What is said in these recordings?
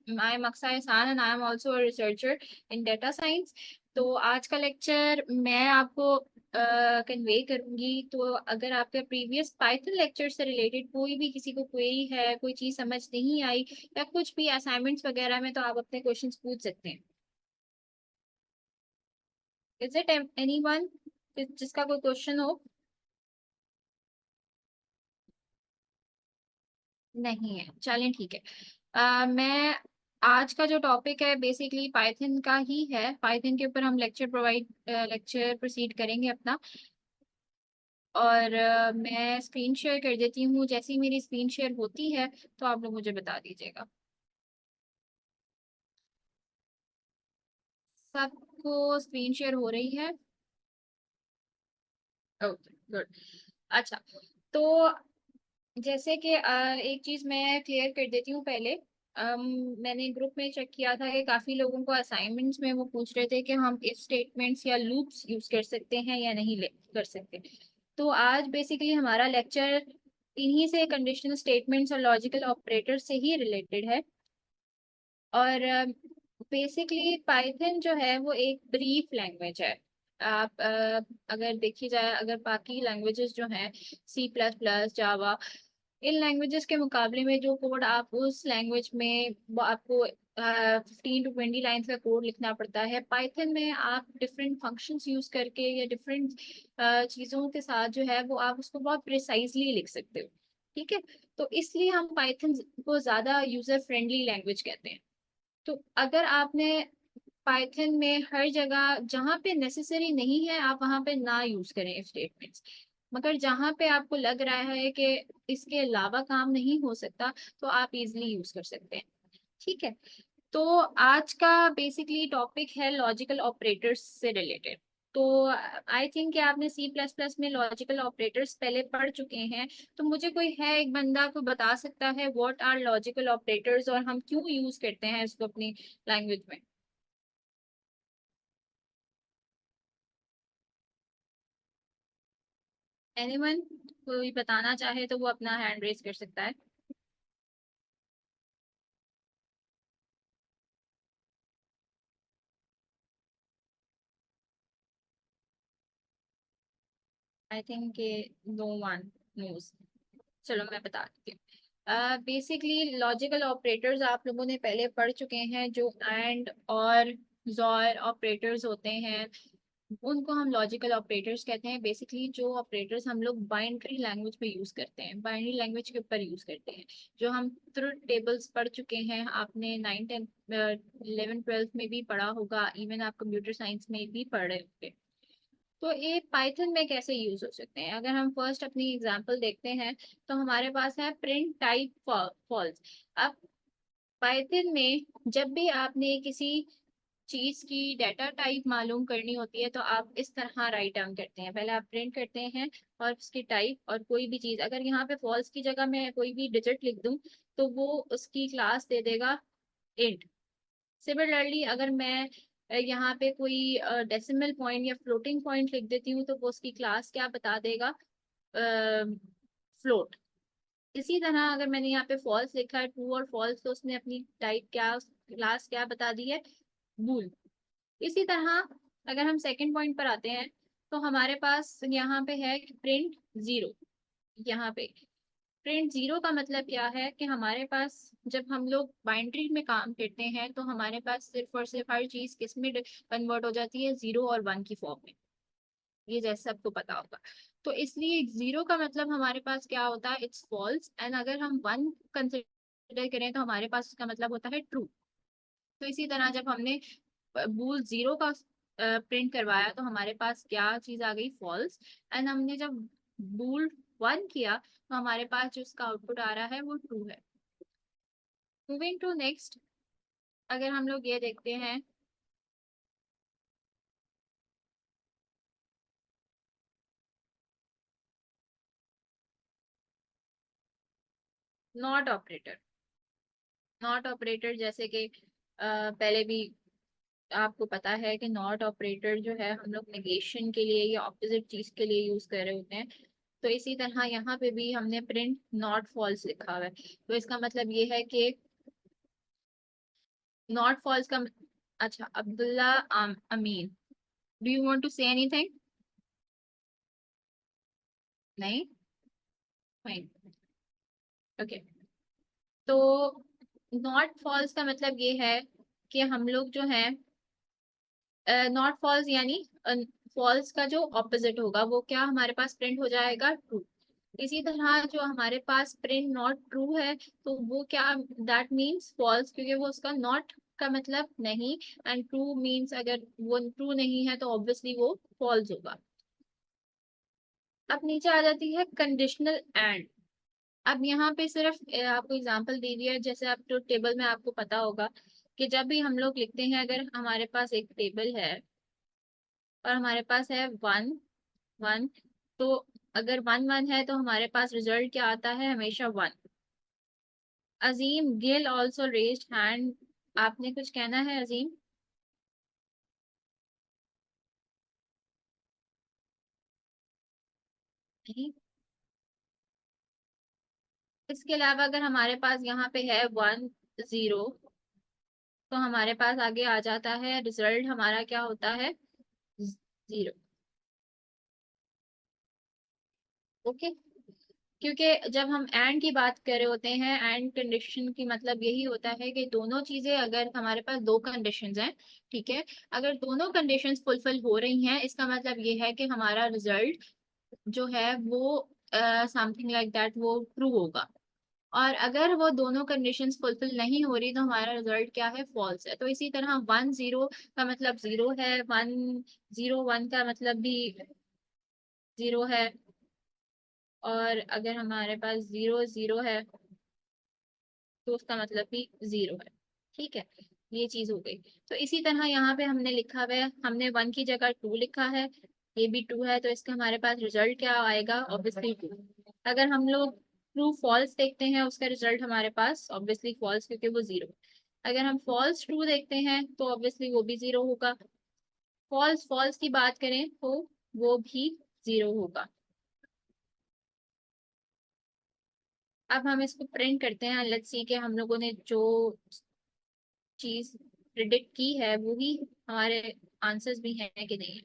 I am Aqsa एहसान and I am also a researcher in data science. तो आज का लेक्चर मैं आपको कन्वे करूंगी। तो अगर आपके प्रीवियस पाइथन लेक्चर से रिलेटेड कोई भी किसी को क्वेरी है, कोई चीज समझ नहीं आई या कुछ भी असाइनमेंट्स वगैरह में, तो आप अपने क्वेश्चंस पूछ सकते हैं। इज इट एनीवन जिसका कोई क्वेश्चन हो? नहीं है, चलें ठीक है। मैं आज का जो टॉपिक है बेसिकली पाइथन का ही है। पाइथन के ऊपर हम लेक्चर प्रोसीड करेंगे अपना। और मैं स्क्रीन शेयर कर देती हूँ। जैसे ही मेरी स्क्रीन शेयर होती है तो आप लोग मुझे बता दीजिएगा। सबको स्क्रीन शेयर हो रही है? Okay, good. अच्छा, तो जैसे कि एक चीज मैं क्लियर कर देती हूँ पहले। मैंने ग्रुप में चेक किया था कि काफी लोगों को असाइनमेंट्स में वो पूछ रहे थे कि हम इफ स्टेटमेंट्स या लूप्स यूज कर सकते हैं या नहीं कर सकते। तो आज बेसिकली हमारा लेक्चर इन्हीं से, कंडीशनल स्टेटमेंट्स और लॉजिकल ऑपरेटर से ही रिलेटेड है। और बेसिकली पाइथन जो है वो एक ब्रीफ लैंग्वेज है। आप अगर देखी जाए, अगर बाकी लैंग्वेजेस जो हैं, सी प्लस प्लस, जावा, इन लैंग्वेजेस के मुकाबले में जो कोड आप उस लैंग्वेज में, वो आपको 15 to 20 लाइन्स का कोड लिखना पड़ता है। पाइथन में आप डिफरेंट फंक्शंस यूज करके या डिफरेंट चीज़ों के साथ जो है वो आप उसको बहुत प्रिसाइजली लिख सकते हो। ठीक है। तो इसलिए हम पाइथन को ज़्यादा यूजर फ्रेंडली लैंग्वेज कहते हैं। तो अगर आपने पाइथन में हर जगह जहाँ पे नेसेसरी नहीं है आप वहाँ पे ना यूज करें इफ स्टेटमेंट्स। मगर जहाँ पे आपको लग रहा है कि इसके अलावा काम नहीं हो सकता, तो आप इजिली यूज कर सकते हैं। ठीक है। तो आज का बेसिकली टॉपिक है लॉजिकल ऑपरेटर्स से रिलेटेड। तो आई थिंक कि आपने सी प्लस प्लस में लॉजिकल ऑपरेटर्स पहले पढ़ चुके हैं। तो मुझे कोई है एक बंदा को बता सकता है व्हाट आर लॉजिकल ऑपरेटर्स और हम क्यों यूज करते हैं इसको अपनी लैंग्वेज में? एनीवन कोई बताना चाहे तो वो अपना हैंड रेज कर सकता है। I think no one knows. चलो मैं बता देती हूँ। बेसिकली लॉजिकल ऑपरेटर्स आप लोगों ने पहले पढ़ चुके हैं, जो एंड और जॉर ऑपरेटर्स होते हैं उनको हम लॉजिकल ऑपरेटर्स कहते हैं। बेसिकली जो ऑपरेटर्स हम लोग बाइनरी लैंग्वेज पे यूज करते हैं, बाइनरी लैंग्वेज के ऊपर यूज करते हैं, जो हम ट्रुथ टेबल्स पढ़ चुके हैं। आपने 9th 10th 11th 12th में भी पढ़ा होगा, इवन आप कंप्यूटर साइंस में भी पढ़ रहे होंगे। तो ये पाइथन में कैसे यूज हो सकते हैं, अगर हम फर्स्ट अपनी एग्जांपल देखते हैं तो हमारे पास है प्रिंट टाइप फॉल्स। अब पाइथन में जब भी आपने किसी चीज की डाटा टाइप मालूम करनी होती है तो आप इस तरह राइट डाउन करते हैं। पहले आप प्रिंट करते हैं और उसकी टाइप, और कोई भी चीज अगर यहाँ पे फॉल्स की जगह मैं कोई भी डिजिट लिख दूं तो वो उसकी क्लास दे देगा इंट। सिमिलरली अगर मैं यहाँ पे कोई डेसिमल पॉइंट या फ्लोटिंग पॉइंट लिख देती हूँ तो वो उसकी क्लास क्या बता देगा? फ्लोट। इसी तरह अगर मैंने यहाँ पे फॉल्स लिखा है, ट्रू और फॉल्स, तो उसने अपनी टाइप क्या, क्लास क्या बता दी है? बूल। इसी तरह अगर हम सेकंड पॉइंट पर आते हैं तो हमारे पास यहाँ पे है प्रिंट जीरो। यहाँ पे प्रिंट जीरो का मतलब क्या है कि हमारे पास जब हम लोग बाइनरी में काम करते हैं तो हमारे पास सिर्फ और सिर्फ हर चीज किस में कन्वर्ट हो जाती है? 0 और 1 की फॉर्म में। ये जैसे सबको पता होगा। तो इसलिए जीरो का मतलब हमारे पास क्या होता है? It's false. एंड अगर हम 1 कंसिडर करें तो हमारे पास उसका मतलब होता है ट्रू। तो इसी तरह जब हमने बूल जीरो का प्रिंट करवाया तो हमारे पास क्या चीज आ गई? फॉल्स। एंड हमने जब बूल 1 किया तो हमारे पास जो उसका आउटपुट आ रहा है वो ट्रू है। मूविंग टू नेक्स्ट, अगर हम लोग ये देखते हैं नॉट ऑपरेटर। नॉट ऑपरेटर जैसे कि पहले भी आपको पता है कि नॉट ऑपरेटर जो है हम लोग नेगेशन के लिए या ऑपोजिट चीज के लिए यूज कर रहे होते हैं। तो इसी तरह यहाँ पे भी हमने प्रिंट नॉट फॉल्स लिखा हुआ है। तो इसका मतलब ये है कि नॉट फॉल्स का अच्छा, Abdullah Amin, do you want to say anything? नहीं, फाइन, ओके। तो नॉट फॉल्स का मतलब ये है कि हम लोग जो है, नॉट फॉल्स यानी फॉल्स का जो ऑपोजिट होगा वो क्या हमारे पास प्रिंट हो जाएगा, ट्रू। इसी तरह जो हमारे पास प्रिंट नॉट ट्रू है, तो वो क्या, दैट मीन्स फॉल्स, क्योंकि वो उसका नॉट का मतलब नहीं, एंड ट्रू मीन्स अगर वो ट्रू नहीं है तो ऑब्वियसली वो फॉल्स होगा। अब नीचे आ जाती है कंडीशनल एंड। अब यहाँ पे सिर्फ आपको एग्जांपल दे दिया है, जैसे आप जो टेबल में आपको पता होगा कि जब भी हम लोग लिखते हैं, अगर हमारे पास एक टेबल है और हमारे पास है वन वन, तो अगर वन वन है तो हमारे पास रिजल्ट क्या आता है, हमेशा वन। अजीम गिल ऑल्सो रेज्ड हैंड, आपने कुछ कहना है अजीम? नहीं। इसके अलावा अगर हमारे पास यहाँ पे है वन जीरो, तो हमारे पास आगे आ जाता है रिजल्ट हमारा क्या होता है, जीरो। ओके। क्योंकि जब हम एंड की बात कर रहे होते हैं, एंड कंडीशन की मतलब यही होता है कि दोनों चीजें, अगर हमारे पास दो कंडीशंस हैं, ठीक है, अगर दोनों कंडीशंस फुलफिल हो रही हैं, इसका मतलब ये है कि हमारा रिजल्ट जो है वो समथिंग लाइक दैट वो ट्रू होगा। और अगर वो दोनों कंडीशंस फुलफिल नहीं हो रही तो हमारा रिजल्ट क्या है, फॉल्स है। तो इसी तरह वन जीरो का मतलब जीरो है, वन जीरो वन का मतलब भी जीरो है, और अगर हमारे पास जीरो जीरो है तो उसका मतलब भी जीरो है। ठीक है, ये चीज हो गई। तो इसी तरह यहाँ पे हमने लिखा हुआ है, हमने वन की जगह टू लिखा है, ये भी टू है, तो इसका हमारे पास रिजल्ट क्या आएगा, ऑब्वियसली टू। अगर हम लोग ट्रू फॉल्स देखते हैं, उसका रिजल्ट हमारे पास ऑब्वियसली फॉल्स, क्योंकि वो जीरो। अगर हम फॉल्स ट्रू देखते हैं तो ऑब्वियसली वो भी जीरो होगा। फॉल्स फॉल्स की बात करें तो वो भी जीरो होगा। अब हम इसको प्रिंट करते हैं, लेट्स सी कि हम लोगों ने जो चीज प्रिडिक्ट की है वो ही हमारे आंसर्स भी हैं कि नहीं।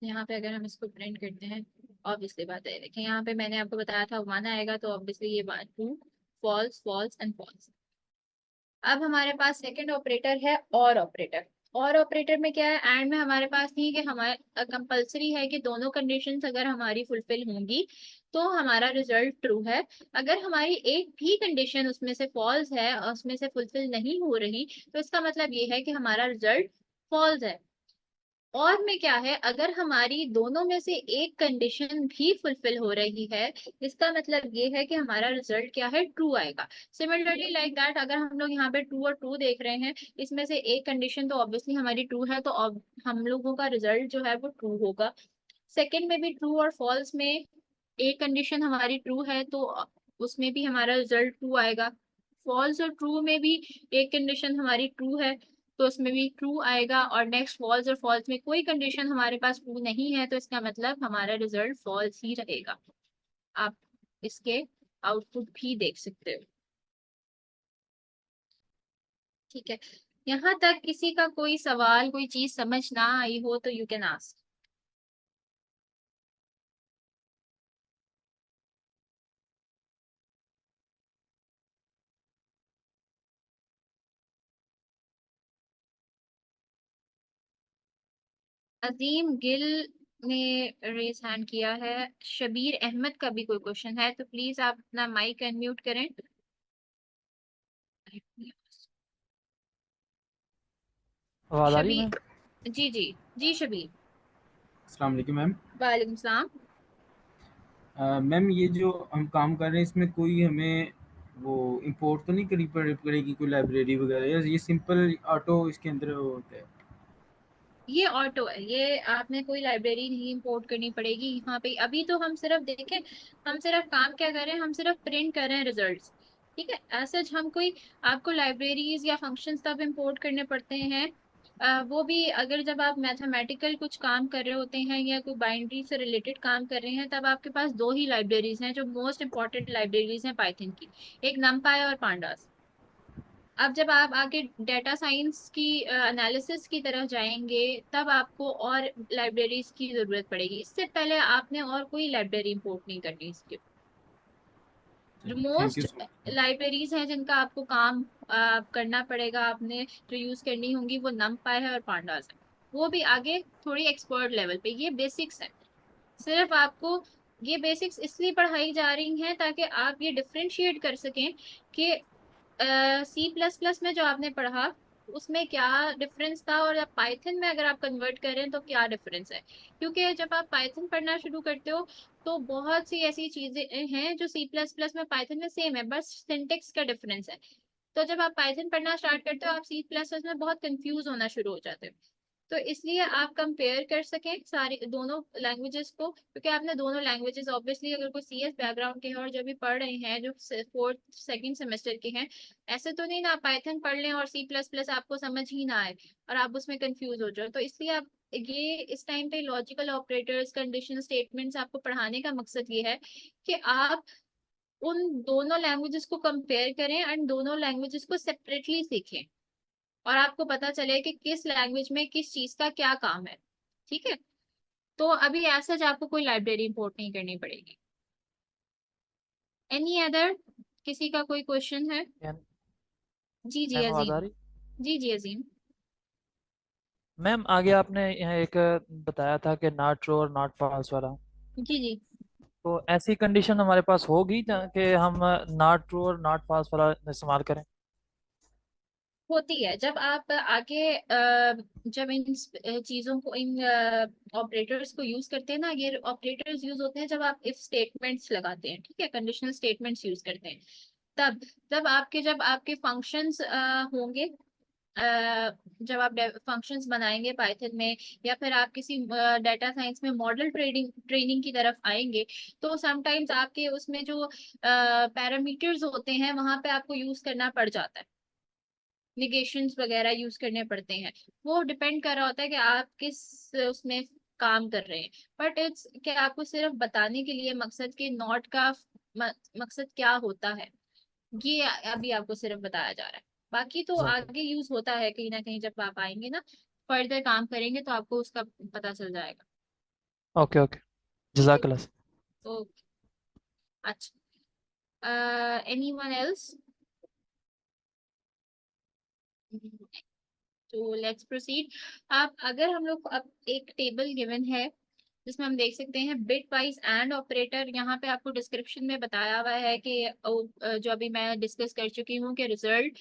यहाँ पे अगर हम इसको प्रिंट करते हैं, ऑब्वियसली बात है, देखिए यहाँ पे मैंने आपको बताया था वन आएगा, तो ऑब्वियसली ये बात true, false false and false. अब हमारे पास सेकंड ऑपरेटर है और ऑपरेटर। और ऑपरेटर में क्या है, एंड में हमारे पास नहीं कि हमारे कंपलसरी है कि दोनों कंडीशंस अगर हमारी फुलफिल होंगी तो हमारा रिजल्ट ट्रू है। अगर हमारी एक भी कंडीशन उसमें से फॉल्स है और उसमें से फुलफिल नहीं हो रही, तो इसका मतलब ये है कि हमारा रिजल्ट फॉल्स है। और में क्या है, अगर हमारी दोनों में से एक कंडीशन भी फुलफिल हो रही है, इसका मतलब ये है कि हमारा रिजल्ट क्या है, ट्रू आएगा। सिमिलरली लाइक दैट, अगर हम लोग यहाँ पे ट्रू और ट्रू देख रहे हैं, इसमें से एक कंडीशन तो ऑब्वियसली हमारी ट्रू है, तो हम लोगों का रिजल्ट जो है वो ट्रू होगा। सेकंड में भी ट्रू और फॉल्स में एक कंडीशन हमारी ट्रू है, तो उसमें भी हमारा रिजल्ट ट्रू आएगा। फॉल्स और ट्रू में भी एक कंडीशन हमारी ट्रू है, तो उसमें भी ट्रू आएगा। और नेक्स्ट फॉल्स और फॉल्स में कोई कंडीशन हमारे पास ट्रू नहीं है, तो इसका मतलब हमारा रिजल्ट फॉल्स ही रहेगा। आप इसके आउटपुट भी देख सकते हो। ठीक है, यहाँ तक किसी का कोई सवाल, कोई चीज समझ ना आई हो तो यू कैन आस्क। अजीम गिल ने रेज हैंड किया है। शबीर अहमद का भी कोई क्वेश्चन है तो प्लीज आप अपना माइक अनम्यूट करें। आवाज़ आ रही है मैम? शबीर, जी जी, जी शबीर। अस्सलाम वालेकुम मैम। वालेकुम सलाम। मैम ये जो हम काम कर रहे हैं इसमें कोई हमें वो इंपोर्ट तो नहीं करनी पड़ेगी कोई लाइब्रेरी वगैरह, या ये सिंपल ऑटो इसके अंदर होता है? ये ऑटो है, ये आपने कोई लाइब्रेरी नहीं इंपोर्ट करनी पड़ेगी यहाँ पे। अभी तो हम सिर्फ देखें, हम सिर्फ काम क्या कर रहे हैं, हम सिर्फ प्रिंट कर रहे हैं रिजल्ट्स। ठीक है, ऐसा हम कोई आपको लाइब्रेरीज या फंक्शंस तब इंपोर्ट करने पड़ते हैं, वो भी अगर जब आप मैथमेटिकल कुछ काम कर रहे होते हैं या कोई बाइनरी से रिलेटेड काम कर रहे हैं, तब आपके पास दो ही लाइब्रेरीज हैं जो मोस्ट इंपॉर्टेंट लाइब्रेरीज हैं पाइथन की, एक नमपाई और पांडास। अब जब आप आगे डेटा साइंस की एनालिसिस की तरफ जाएंगे, तब आपको और लाइब्रेरीज की जरूरत पड़ेगी। इससे पहले आपने और कोई लाइब्रेरी इंपोर्ट नहीं करनी इसके। जो thank you most so much. Libraries हैं जिनका आपको काम करना पड़ेगा, आपने जो यूज करनी होंगी, वो numpy है और pandas है। वो भी आगे थोड़ी एक्सपर्ट लेवल पे, ये बेसिक्स है। सिर्फ आपको ये बेसिक्स इसलिए पढ़ाई जा रही हैं ताकि आप ये डिफरेंशिएट कर सकें कि C++ में जो आपने पढ़ा उसमें क्या डिफरेंस था, और अब पाइथन में अगर आप कन्वर्ट करें तो क्या डिफरेंस है। क्योंकि जब आप पाइथन पढ़ना शुरू करते हो तो बहुत सी ऐसी चीजें हैं जो C++ में पाइथन में सेम है, बस सिंटेक्स का डिफरेंस है। तो जब आप पाइथन पढ़ना स्टार्ट करते हो, आप C++ में बहुत कंफ्यूज होना शुरू हो जाते हो। तो इसलिए आप कंपेयर कर सकें सारी दोनों लैंग्वेजेस को, क्योंकि आपने दोनों लैंग्वेजेस ऑब्वियसली, अगर कोई CS बैकग्राउंड के हैं और जो भी पढ़ रहे हैं, जो फोर्थ सेकंड सेमेस्टर के हैं, ऐसे तो नहीं ना पाइथन पढ़ लें और C++ आपको समझ ही ना आए और आप उसमें कंफ्यूज हो जाओ। तो इसलिए आप ये इस टाइम पे लॉजिकल ऑपरेटर्स, कंडीशन स्टेटमेंट्स आपको पढ़ाने का मकसद ये है कि आप उन दोनों लैंग्वेजेस को कंपेयर करें एंड दोनों लैंग्वेजेस को सेपरेटली सीखें, और आपको पता चले कि किस लैंग्वेज में किस चीज का क्या काम है। ठीक है। तो अभी ऐसा आपको कोई लाइब्रेरी इंपोर्ट नहीं करनी पड़ेगी। एनी अदर, किसी का कोई क्वेश्चन है? मैम जी जी मैम, आवाज अजीम। आ रही? जी जी अजीम। मैम आगे आपने यहाँ एक बताया था कि नॉट ट्रू और नॉट फॉल्स वाला। जी जी। तो ऐसी कंडीशन हमारे पास होगी जहाँ कि हम नॉट ट्रू और नॉट फॉल्स वाला इस्तेमाल करें? होती है जब आप आगे जब इन चीजों को, इन ऑपरेटर्स को यूज करते हैं ना, ये ऑपरेटर्स यूज होते हैं जब आप इफ स्टेटमेंट्स लगाते हैं, ठीक है, कंडीशनल स्टेटमेंट्स यूज करते हैं। तब जब आपके फंक्शंस होंगे, जब आप फंक्शंस बनाएंगे पाइथन में, या फिर आप किसी डाटा साइंस में मॉडल ट्रेडिंग ट्रेनिंग की तरफ आएंगे, तो समटाइम्स आपके उसमें जो पैरामीटर्स होते हैं वहां पे आपको यूज करना पड़ जाता है, निगेशंस वगैरह यूज करने पड़ते हैं। वो डिपेंड कर रहा होता है कि आप किस उसमें काम कर रहे हैं। बट इट्स कि आपको सिर्फ बताने के लिए मकसद के नॉट का मकसद क्या होता है, ये अभी आपको सिर्फ बताया जा रहा है। बाकी तो जजाकल्ला। आगे यूज होता है कहीं ना कहीं, जब आप आएंगे ना, फर्दर काम करेंगे तो आपको उसका पता चल जाएगा। Okay okay. ठीक है। जजाकल्ला। ओके। अच्छा, एनी वन एल्स? तो लेट्स प्रोसीड। आप अगर हम लोग अब एक टेबल गिवन है जिसमें हम देख सकते हैं बिट वाइज एंड ऑपरेटर, यहाँ पे आपको डिस्क्रिप्शन में बताया हुआ है कि जो अभी मैं डिस्कस कर चुकी हूँ कि रिजल्ट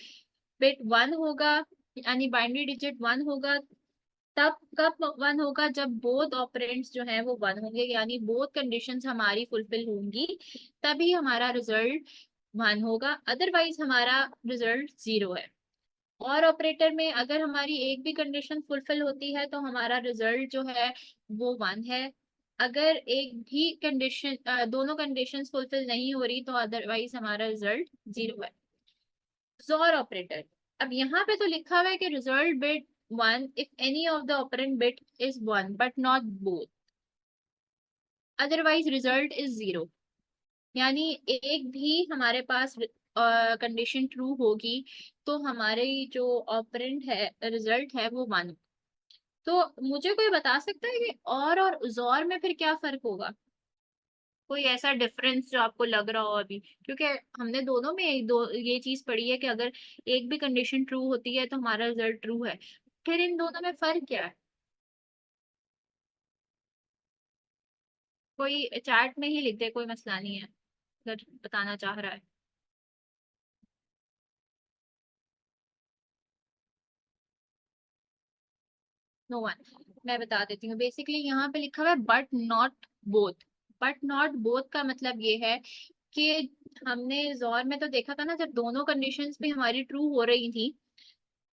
बिट 1 होगा, यानी बाइनरी डिजिट 1 होगा। तब कब 1 होगा? जब बोथ ऑपरेंड्स जो हैं वो 1 होंगे, यानी बोथ कंडीशंस हमारी फुलफिल होंगी, तभी हमारा रिजल्ट 1 होगा, अदरवाइज हमारा रिजल्ट 0 है। और ऑपरेटर में अगर हमारी एक भी कंडीशन फुलफिल होती है तो हमारा रिजल्ट जो है वो 1 है। अगर एक भी कंडीशन, दोनों कंडीशंस फुलफिल नहीं हो रही, तो अदरवाइज हमारा रिजल्ट 0 है। XOR ऑपरेटर, अब यहाँ पे तो लिखा हुआ है कि result bit 1 if any of the operand bit is 1 but not both, otherwise result is 0। यानी एक भी हमारे पास कंडीशन ट्रू होगी तो हमारे जो ऑपरेंड है, रिजल्ट है, वो 1। तो मुझे कोई बता सकता है कि और जोर में फिर क्या फर्क होगा? कोई ऐसा डिफरेंस जो आपको लग रहा हो अभी, क्योंकि हमने दोनों में ये चीज पढ़ी है कि अगर एक भी कंडीशन ट्रू होती है तो हमारा रिजल्ट ट्रू है। फिर इन दोनों में फर्क क्या है? कोई चैट में ही लिख दे, कोई मसला नहीं है अगर बताना चाह रहा है। No one. मैं बता देती हूँ। बेसिकली यहाँ पे लिखा हुआ है but not both. But not both का मतलब ये है कि हमने जोर में तो देखा था ना, जब दोनों कंडीशंस भी हमारी ट्रू हो रही थी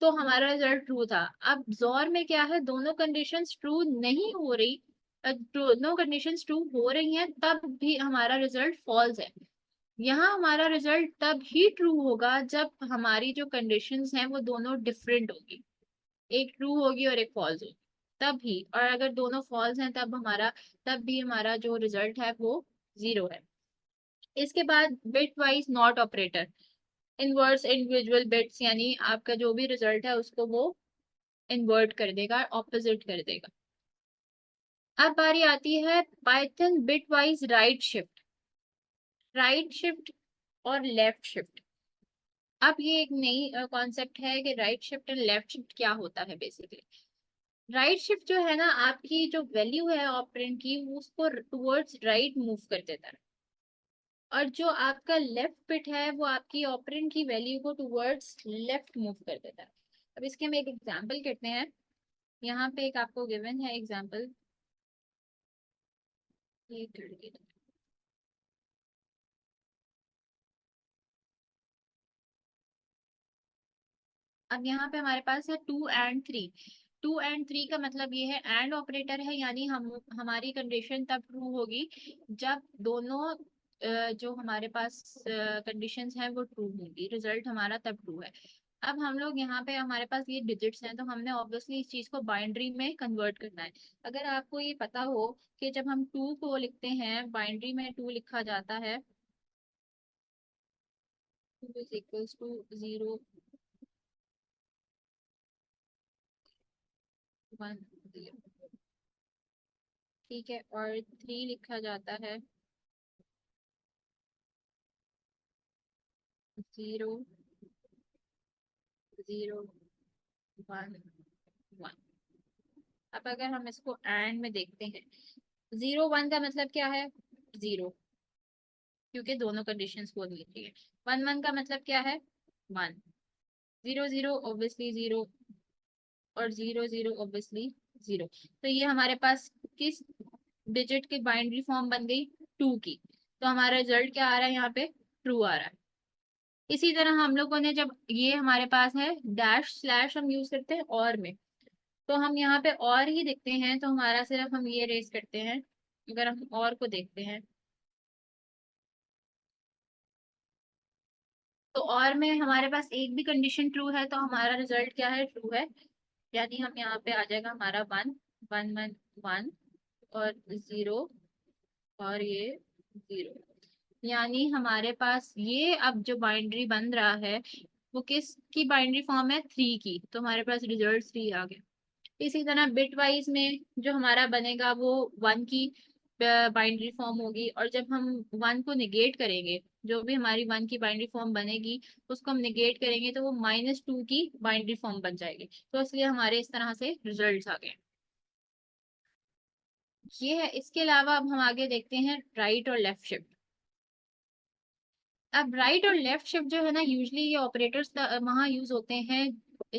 तो हमारा रिजल्ट ट्रू था। अब जोर में क्या है, दोनों कंडीशंस ट्रू नहीं हो रही, दोनों कंडीशंस ट्रू हो रही हैं तब भी हमारा रिजल्ट फॉल्स है। यहाँ हमारा रिजल्ट तब ही ट्रू होगा जब हमारी जो कंडीशंस हैं वो दोनों डिफरेंट होगी, एक ट्रू होगी और एक फॉल्स होगी, तभी। और अगर दोनों फॉल्स हैं तब भी हमारा जो रिजल्ट है वो 0 है। इसके बाद bit wise not operator, inverts individual bits, यानी आपका जो भी रिजल्ट है उसको वो इन्वर्ट कर देगा, ऑपोजिट कर देगा। अब बारी आती है Python bit wise right shift. Right shift और लेफ्ट शिफ्ट, अब ये एक नई कॉन्सेप्ट है कि राइट शिफ्ट और लेफ्ट शिफ्ट क्या होता है। बेसिकली राइट शिफ्ट जो है ना, आपकी जो वैल्यू है ऑपरेंड की, वो उसको टुवर्ड्स राइट मूव कर देता है, और जो आपका लेफ्ट बिट है वो आपकी ऑपरेंड की वैल्यू को टुवर्ड्स लेफ्ट मूव कर देता है। अब इसके हम एक एग्जांपल करते हैं। यहाँ पे एक आपको गिवन है एग्जांपल, ये अब यहाँ पे हमारे पास है 2 and 3। 2 and 3 का मतलब ये है एंड ऑपरेटर है, यानी हम हमारी कंडीशन तब ट्रू होगी जब दोनों जो हमारे पास कंडीशंस हैं वो ट्रू होंगी, रिजल्ट हमारा तब ट्रू है। अब हम लोग यहाँ पे हमारे पास ये डिजिट्स हैं, तो हमने ऑब्वियसली इस चीज को बाइनरी में कन्वर्ट करना है। अगर आपको ये पता हो कि जब हम 2 को लिखते हैं बाइनरी में 2 लिखा जाता है 2 इज इक्वल्स टू 0 1 0, ठीक है, और 3 लिखा जाता है 0 0 1 1। अब अगर हम इसको एंड में देखते हैं, 0 1 का मतलब क्या है, 0, क्योंकि दोनों कंडीशंस को लिख रही है। 1 1 का मतलब क्या है, 1। 0 0 ऑब्वियसली 0, और 0 0 ऑब्वियसली 0। तो ये हमारे पास किस डिजिट की बाइनरी फॉर्म बन गई, 2 की। तो हमारा रिजल्ट क्या आ रहा है यहाँ पे, ट्रू आ रहा है। इसी तरह हम लोगों ने जब ये हमारे पास है डैश स्लैश हम यूज करते हैं और में, तो हम यहाँ पे और ही देखते हैं, तो हमारा सिर्फ हम ये रेस करते हैं। अगर हम और को देखते हैं तो और में हमारे पास एक भी कंडीशन ट्रू है, तो हमारा रिजल्ट क्या है, ट्रू है। यानी हम यहाँ पे आ जाएगा हमारा 1 1 1 1 और 0 और ये 0। यानी हमारे पास ये अब जो बाइनरी बन रहा है वो किस की बाइनरी फॉर्म है, 3 की, तो हमारे पास रिजल्ट 3 आ गया। इसी तरह बिट वाइज में जो हमारा बनेगा वो 1 की बाइनरी फॉर्म होगी, और जब हम 1 को निगेट करेंगे, जो भी हमारी 1 की बाइनरी फॉर्म बनेगी उसको हम निगेट करेंगे तो वो -2 की बाइनरी फॉर्म बन जाएगी। तो इसलिए हमारे इस तरह से रिजल्ट्स आ गए। ये है। इसके अलावा अब हम आगे देखते हैं राइट और लेफ्ट शिफ्ट। अब राइट और लेफ्ट शिफ्ट जो है ना, यूजली ये ऑपरेटर्स वहाँ यूज होते हैं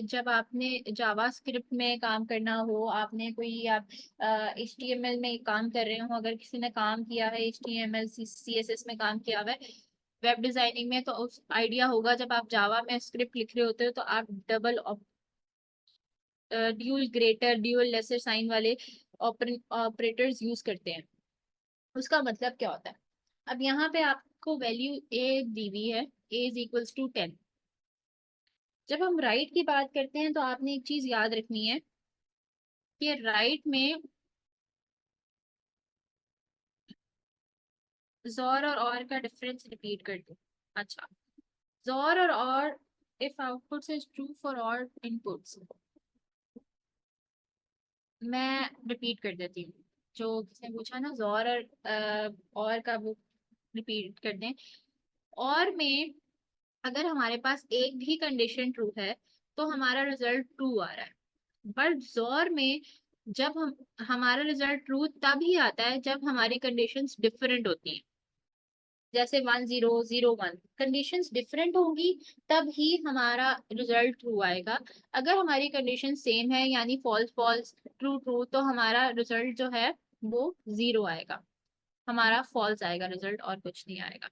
जब आपने जावा स्क्रिप्ट में काम करना हो, आपने कोई आप HTML में काम कर रहे हो, अगर किसी ने काम किया है HTML CSS में काम किया हुआ है वेब डिजाइनिंग में, तो उस आइडिया होगा जब आप जावा में स्क्रिप्ट लिख रहे होते हो तो आप double dual greater dual lesser sign वाले ऑपरेटर्स यूज करते हैं। उसका मतलब क्या होता है, अब यहाँ पे आपको वैल्यू ए दी हुई है, ए इज इक्वल्स टू 10। जब हम राइट की बात करते हैं तो आपने एक चीज याद रखनी है कि राइट में जोर और का डिफरेंस रिपीट कर दो। अच्छा, जोर और if outputs is true for all inputs, मैं रिपीट कर देती हूँ। जो किसने पूछा ना जोर और का, वो रिपीट कर दें। और में अगर हमारे पास एक भी कंडीशन ट्रू है तो हमारा रिजल्ट ट्रू आ रहा है, बट जोर में जब हम हमारा रिजल्ट ट्रू तब ही आता है जब हमारी कंडीशंस डिफरेंट होती हैं। जैसे 1 0 0 1 कंडीशंस डिफरेंट होंगी तब ही हमारा रिजल्ट ट्रू आएगा। अगर हमारी कंडीशन सेम है, यानी फॉल्स फॉल्स ट्रू ट्रू, तो हमारा रिजल्ट जो है वो 0 आएगा, हमारा फॉल्स आएगा रिजल्ट, और कुछ नहीं आएगा।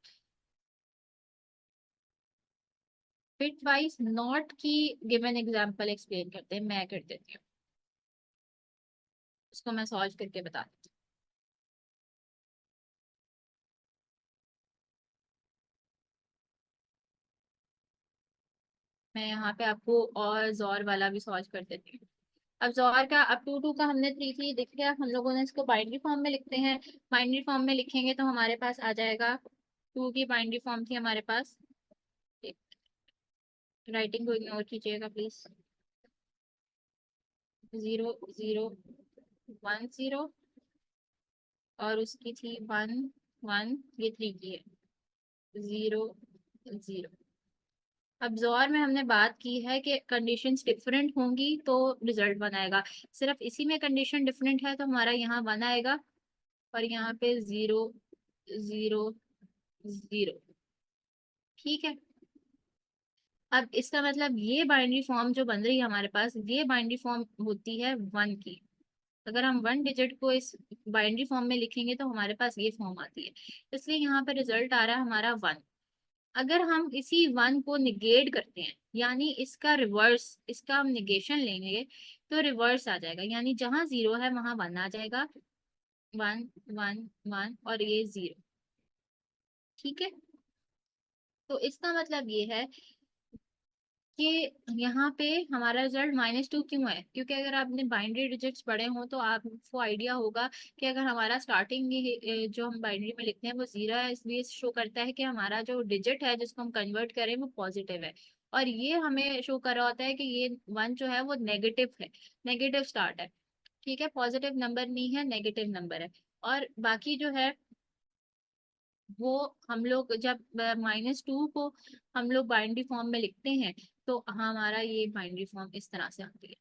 बिट वाइज नॉट की गिवन एग्जांपल एक्सप्लेन करते हैं, मैं कर देती हूँ, उसको मैं सॉल्व करके बता देती हूँ। मैं यहाँ पे आपको और जोर वाला भी सॉल्व कर देती हूँ। अब जोर का, अब 2 2 का हमने 3 3 देख लिया, हम लोगों ने इसको बाइनरी फॉर्म में लिखते हैं। बाइनरी फॉर्म में लिखेंगे तो हमारे पास आ जाएगा, 2 की बाइनरी फॉर्म थी हमारे पास, राइटिंग को इग्नोर कीजिएगा प्लीज। 0 0 1 0 और उसकी थी 1 1, ये 3 की है 0 0। अब जोर में हमने बात की है कि कंडीशंस डिफरेंट होंगी तो रिजल्ट बनाएगा। सिर्फ इसी में कंडीशन डिफरेंट है तो हमारा यहाँ 1 आएगा और यहाँ पे 0 0 0। ठीक है। अब इसका मतलब ये बाइनरी फॉर्म जो बन रही है हमारे पास, ये बाइनरी फॉर्म होती है 1 की। अगर हम 1 डिजिट को इस बाइनरी फॉर्म में लिखेंगे तो हमारे पास ये फॉर्म आती है। इसलिए यहाँ पे रिजल्ट आ रहा है हमारा 1। अगर हम इसी 1 को निगेट करते हैं, यानी इसका रिवर्स, इसका हम निगेशन लेंगे तो रिवर्स आ जाएगा, यानी जहां 0 है वहां 1 आ जाएगा। 1 1 1 और ये 0। ठीक है। तो इसका मतलब ये है कि यहाँ पे हमारा रिजल्ट -2 क्यों है, क्योंकि अगर आपने बाइनरी डिजिट्स पढ़े हो तो आपको आइडिया होगा कि अगर हमारा स्टार्टिंग जो हम बाइनरी में लिखते हैं वो 0 है, इसलिए शो करता है कि हमारा जो डिजिट है जिसको हम कन्वर्ट करें वो पॉजिटिव है। और ये हमें शो कर रहा होता है कि ये 1 जो है वो नेगेटिव है, नेगेटिव स्टार्ट है। ठीक है, पॉजिटिव नंबर नहीं है, नेगेटिव नंबर है। और बाकी जो है वो हम लोग जब -2 को हम लोग बाइनरी फॉर्म में लिखते हैं तो हमारा ये बाइनरी फॉर्म इस तरह से आती है।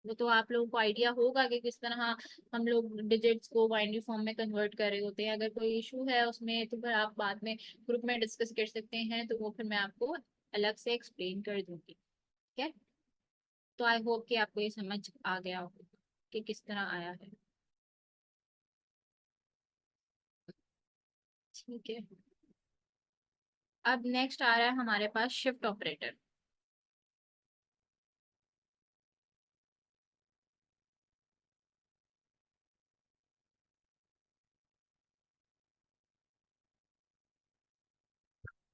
वो तो आप लोगों को आइडिया होगा कि किस तरह हम लोग डिजिट्स को बाइनरी फॉर्म में कन्वर्ट कर रहे होते हैं। अगर कोई इशू है उसमें तो फिर आप बाद में ग्रुप में डिस्कस कर सकते हैं, तो वो फिर मैं आपको अलग से एक्सप्लेन कर दूंगी। ठीक है। तो आई होप कि आपको ये समझ आ गया होगा कि किस तरह आया है। ठीक है। अब नेक्स्ट आ रहा है हमारे पास शिफ्ट ऑपरेटर।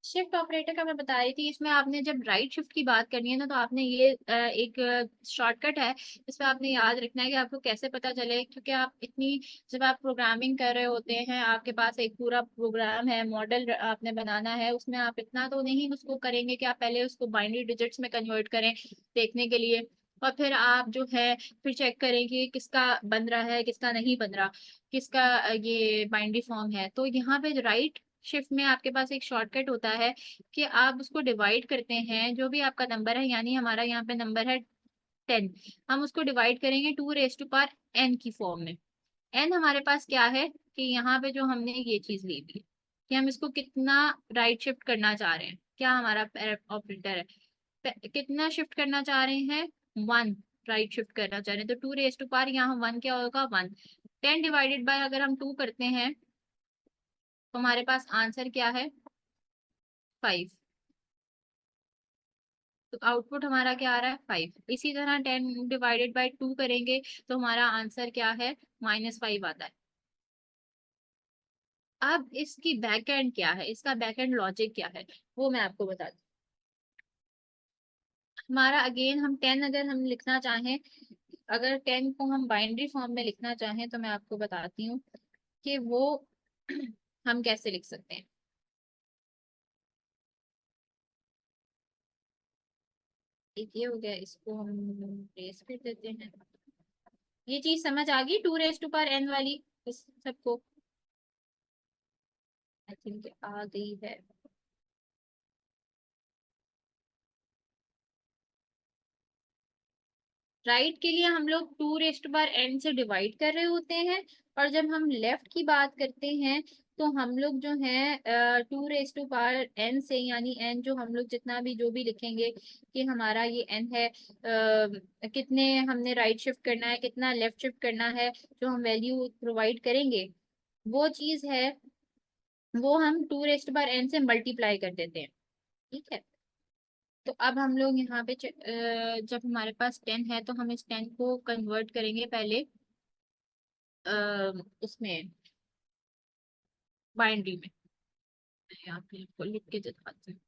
शिफ्ट ऑपरेटर का मैं बता रही थी, इसमें आपने जब राइट शिफ्ट की बात करनी है ना तो आपने ये एक शॉर्टकट है, इसमें आपने याद रखना है कि आपको कैसे पता चले। क्योंकि आप इतनी, जब आप प्रोग्रामिंग कर रहे होते हैं आपके पास एक पूरा प्रोग्राम है, मॉडल आपने बनाना है, उसमें आप इतना तो नहीं उसको करेंगे कि आप पहले उसको बाइनरी डिजिट्स में कन्वर्ट करें देखने के लिए, और फिर आप जो है फिर चेक करें कि किसका बन रहा है किसका नहीं बन रहा, किसका ये बाइनरी फॉर्म है। तो यहाँ पे राइट शिफ्ट में आपके पास एक शॉर्टकट होता है कि आप उसको डिवाइड करते हैं, जो भी आपका नंबर है, यानी हमारा यहाँ पे नंबर है 10, हम उसको डिवाइड करेंगे 2 रेज़ टू पावर n की फॉर्म में। n हमारे पास क्या है कि यहाँ पे जो हमने ये चीज ली हुई है कि हम इसको कितना राइट शिफ्ट करना चाह रहे हैं, क्या हमारा ऑपरेटर है, कितना शिफ्ट करना चाह रहे हैं, 1 राइट शिफ्ट करना चाह रहे हैं। तो 2 रेज़ टू पावर यहाँ 1 क्या होगा, 1। 10 डिवाइडेड बाय अगर हम 2 करते हैं तो हमारे पास आंसर क्या है, 5। तो आउटपुट हमारा क्या आ रहा है, 5। इसी तरह 10 डिवाइडेड बाय 2 करेंगे तो हमारा आंसर क्या है, -5 आता है। अब इसकी बैकएंड क्या है, इसका बैकएंड लॉजिक क्या है, वो मैं आपको बता दूं। हमारा अगेन हम 10 अगर हम लिखना चाहें, अगर 10 को हम बाइनरी फॉर्म में लिखना चाहें तो मैं आपको बताती हूँ कि वो हम कैसे लिख सकते हैं। एक ये हो गया, इसको हम रेस कर देते हैं। ये चीज समझ आ गई 2 रेज़ टू पावर n वाली इस सबको, आई थिंक आ गई है। राइट के लिए हम लोग 2 रेज़ टू पावर n से डिवाइड कर रहे होते हैं, और जब हम लेफ्ट की बात करते हैं तो हम लोग जो है 2 रेज़ टू पावर n से, यानी n जो हम लोग जितना भी जो भी लिखेंगे कि हमारा ये n है, कितने हमने राइट शिफ्ट करना है कितना लेफ्ट शिफ्ट करना है, जो हम वैल्यू प्रोवाइड करेंगे वो चीज है, वो हम 2 रेज़ टू पावर n से मल्टीप्लाई कर देते हैं। ठीक है। तो अब हम लोग यहाँ पे जब हमारे पास 10 है तो हम इस 10 को कन्वर्ट करेंगे पहले उसमें बाइनरी में। मैं यहाँ पे आपको लिख के दिखाती हूँ।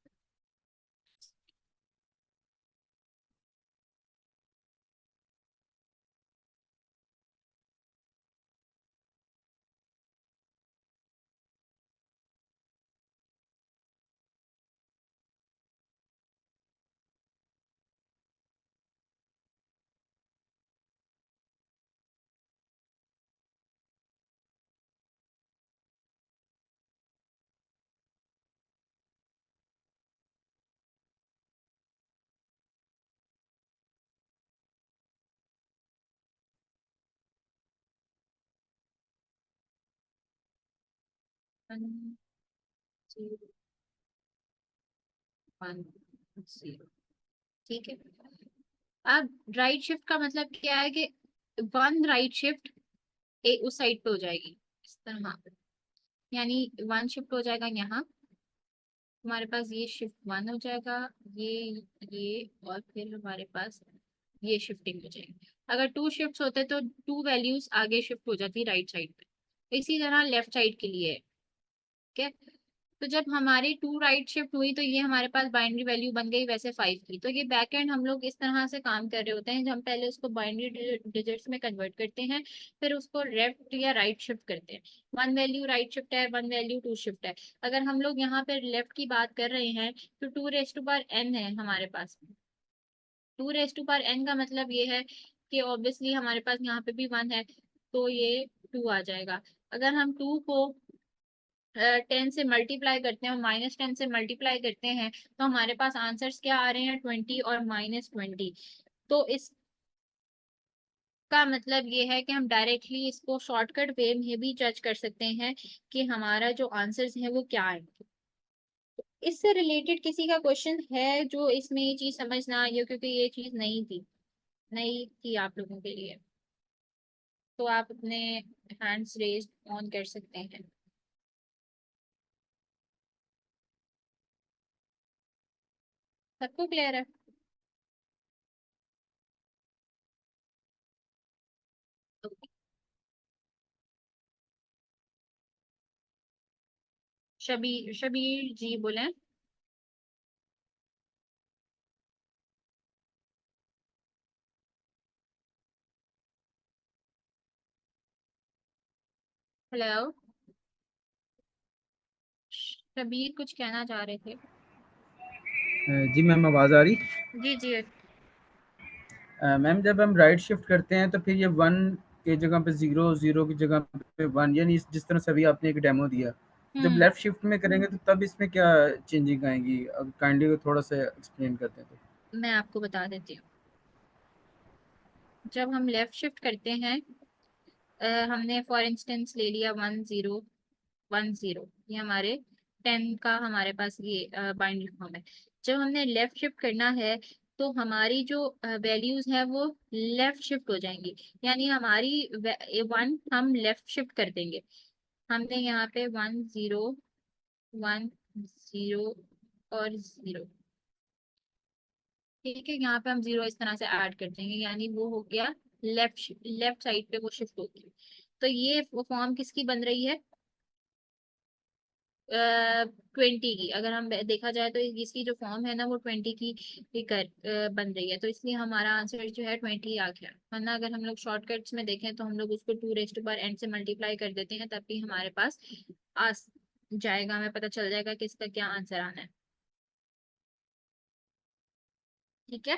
1 0 1 0, ठीक है। अब राइट शिफ्ट का मतलब क्या है कि वन राइट शिफ्ट उस साइड पे हो जाएगी इस तरह, यानी वन शिफ्ट हो जाएगा यहाँ, हमारे पास ये शिफ्ट वन हो जाएगा, ये और फिर हमारे पास ये शिफ्टिंग हो जाएगी। अगर टू शिफ्ट होते तो टू वैल्यूज आगे शिफ्ट हो जाती राइट साइड पे, इसी तरह लेफ्ट साइड के लिए है। ठीक है, तो जब हमारी टू राइट शिफ्ट हुई तो ये हमारे पास बाइनरी वैल्यू बन गई वैसे 5 की। तो ये बैक एंड हम लोग इस तरह से काम कर रहे होते हैं, जब हम पहले उसको बाइनरी डिजिट्स में कन्वर्ट करते हैं, फिर उसको लेफ्ट या राइट शिफ्ट करते हैं। वन वैल्यू राइट शिफ्ट है, वन वैल्यू टू शिफ्ट है। अगर हम लोग यहाँ पर लेफ्ट की बात कर रहे हैं तो 2 रेज़ टू पावर n है हमारे पास। 2 रेज़ टू पावर n का मतलब ये है कि ऑब्वियसली हमारे पास यहाँ पे भी वन है, तो ये टू आ जाएगा। अगर हम टू को 10 से मल्टीप्लाई करते हैं और -10 से मल्टीप्लाई करते हैं तो हमारे पास आंसर्स क्या आ रहे हैं, 20 और -20। तो इसका मतलब ये है कि हम डायरेक्टली इसको शॉर्टकट वे में भी जज कर सकते हैं कि हमारा जो आंसर्स है वो क्या है। इससे रिलेटेड किसी का क्वेश्चन है जो इसमें ये चीज समझ ना आई हो, क्योंकि ये चीज नहीं थी आप लोगों के लिए, तो आप अपने हैंड्स रेज ऑन कर सकते हैं। सबको क्लियर है? शबीर शबीर जी बोले। हेलो, शबीर कुछ कहना चाह रहे थे। जी मैम, आवाज़ आ रही? जी जी। मैम जब हम राइट शिफ्ट करते हैं तो फिर ये वन की जगह पे ज़ीरो, ज़ीरो की जगह पे वन, यानी जिस तरह से अभी आपने एक डेमो दिया, जब हम्म, लेफ्ट शिफ्ट में करेंगे तो तब इसमें क्या चेंजिंग आएंगी? अब काइंडली थोड़ा सा एक्सप्लेन करते हैं तो। मैं आपको बता देती हूँ। जब हम लेफ्ट शिफ्ट करते हैं, हमने फॉर इंस्टेंस ले लिया 1 0 1 0, ये हमारे 10 का हमारे पास ये बाइनरी फॉर्म है। जब हमने लेफ्ट शिफ्ट करना है तो हमारी जो वैल्यूज है वो लेफ्ट शिफ्ट हो जाएंगी, यानी हमारी वन हम लेफ्ट शिफ्ट कर देंगे। हमने यहाँ पे 1 0 1 0 और 0, ठीक है, यहाँ पे हम 0 इस तरह से ऐड कर देंगे, यानी वो हो गया लेफ्ट साइड पे वो शिफ्ट होगी। तो ये फॉर्म किसकी बन रही है, 20 की। अगर हम देखा जाए तो इसकी जो फॉर्म है ना वो 20 की बन रही है, तो इसलिए हमारा आंसर जो है 20 आ गया। वरना अगर हम लोग शॉर्टकट्स में देखें तो हम लोग उसको 2 रेज़ टू पावर n से मल्टीप्लाई कर देते हैं, तब भी हमारे पास आ जाएगा, हमें पता चल जाएगा कि इसका क्या आंसर आना है। ठीक है,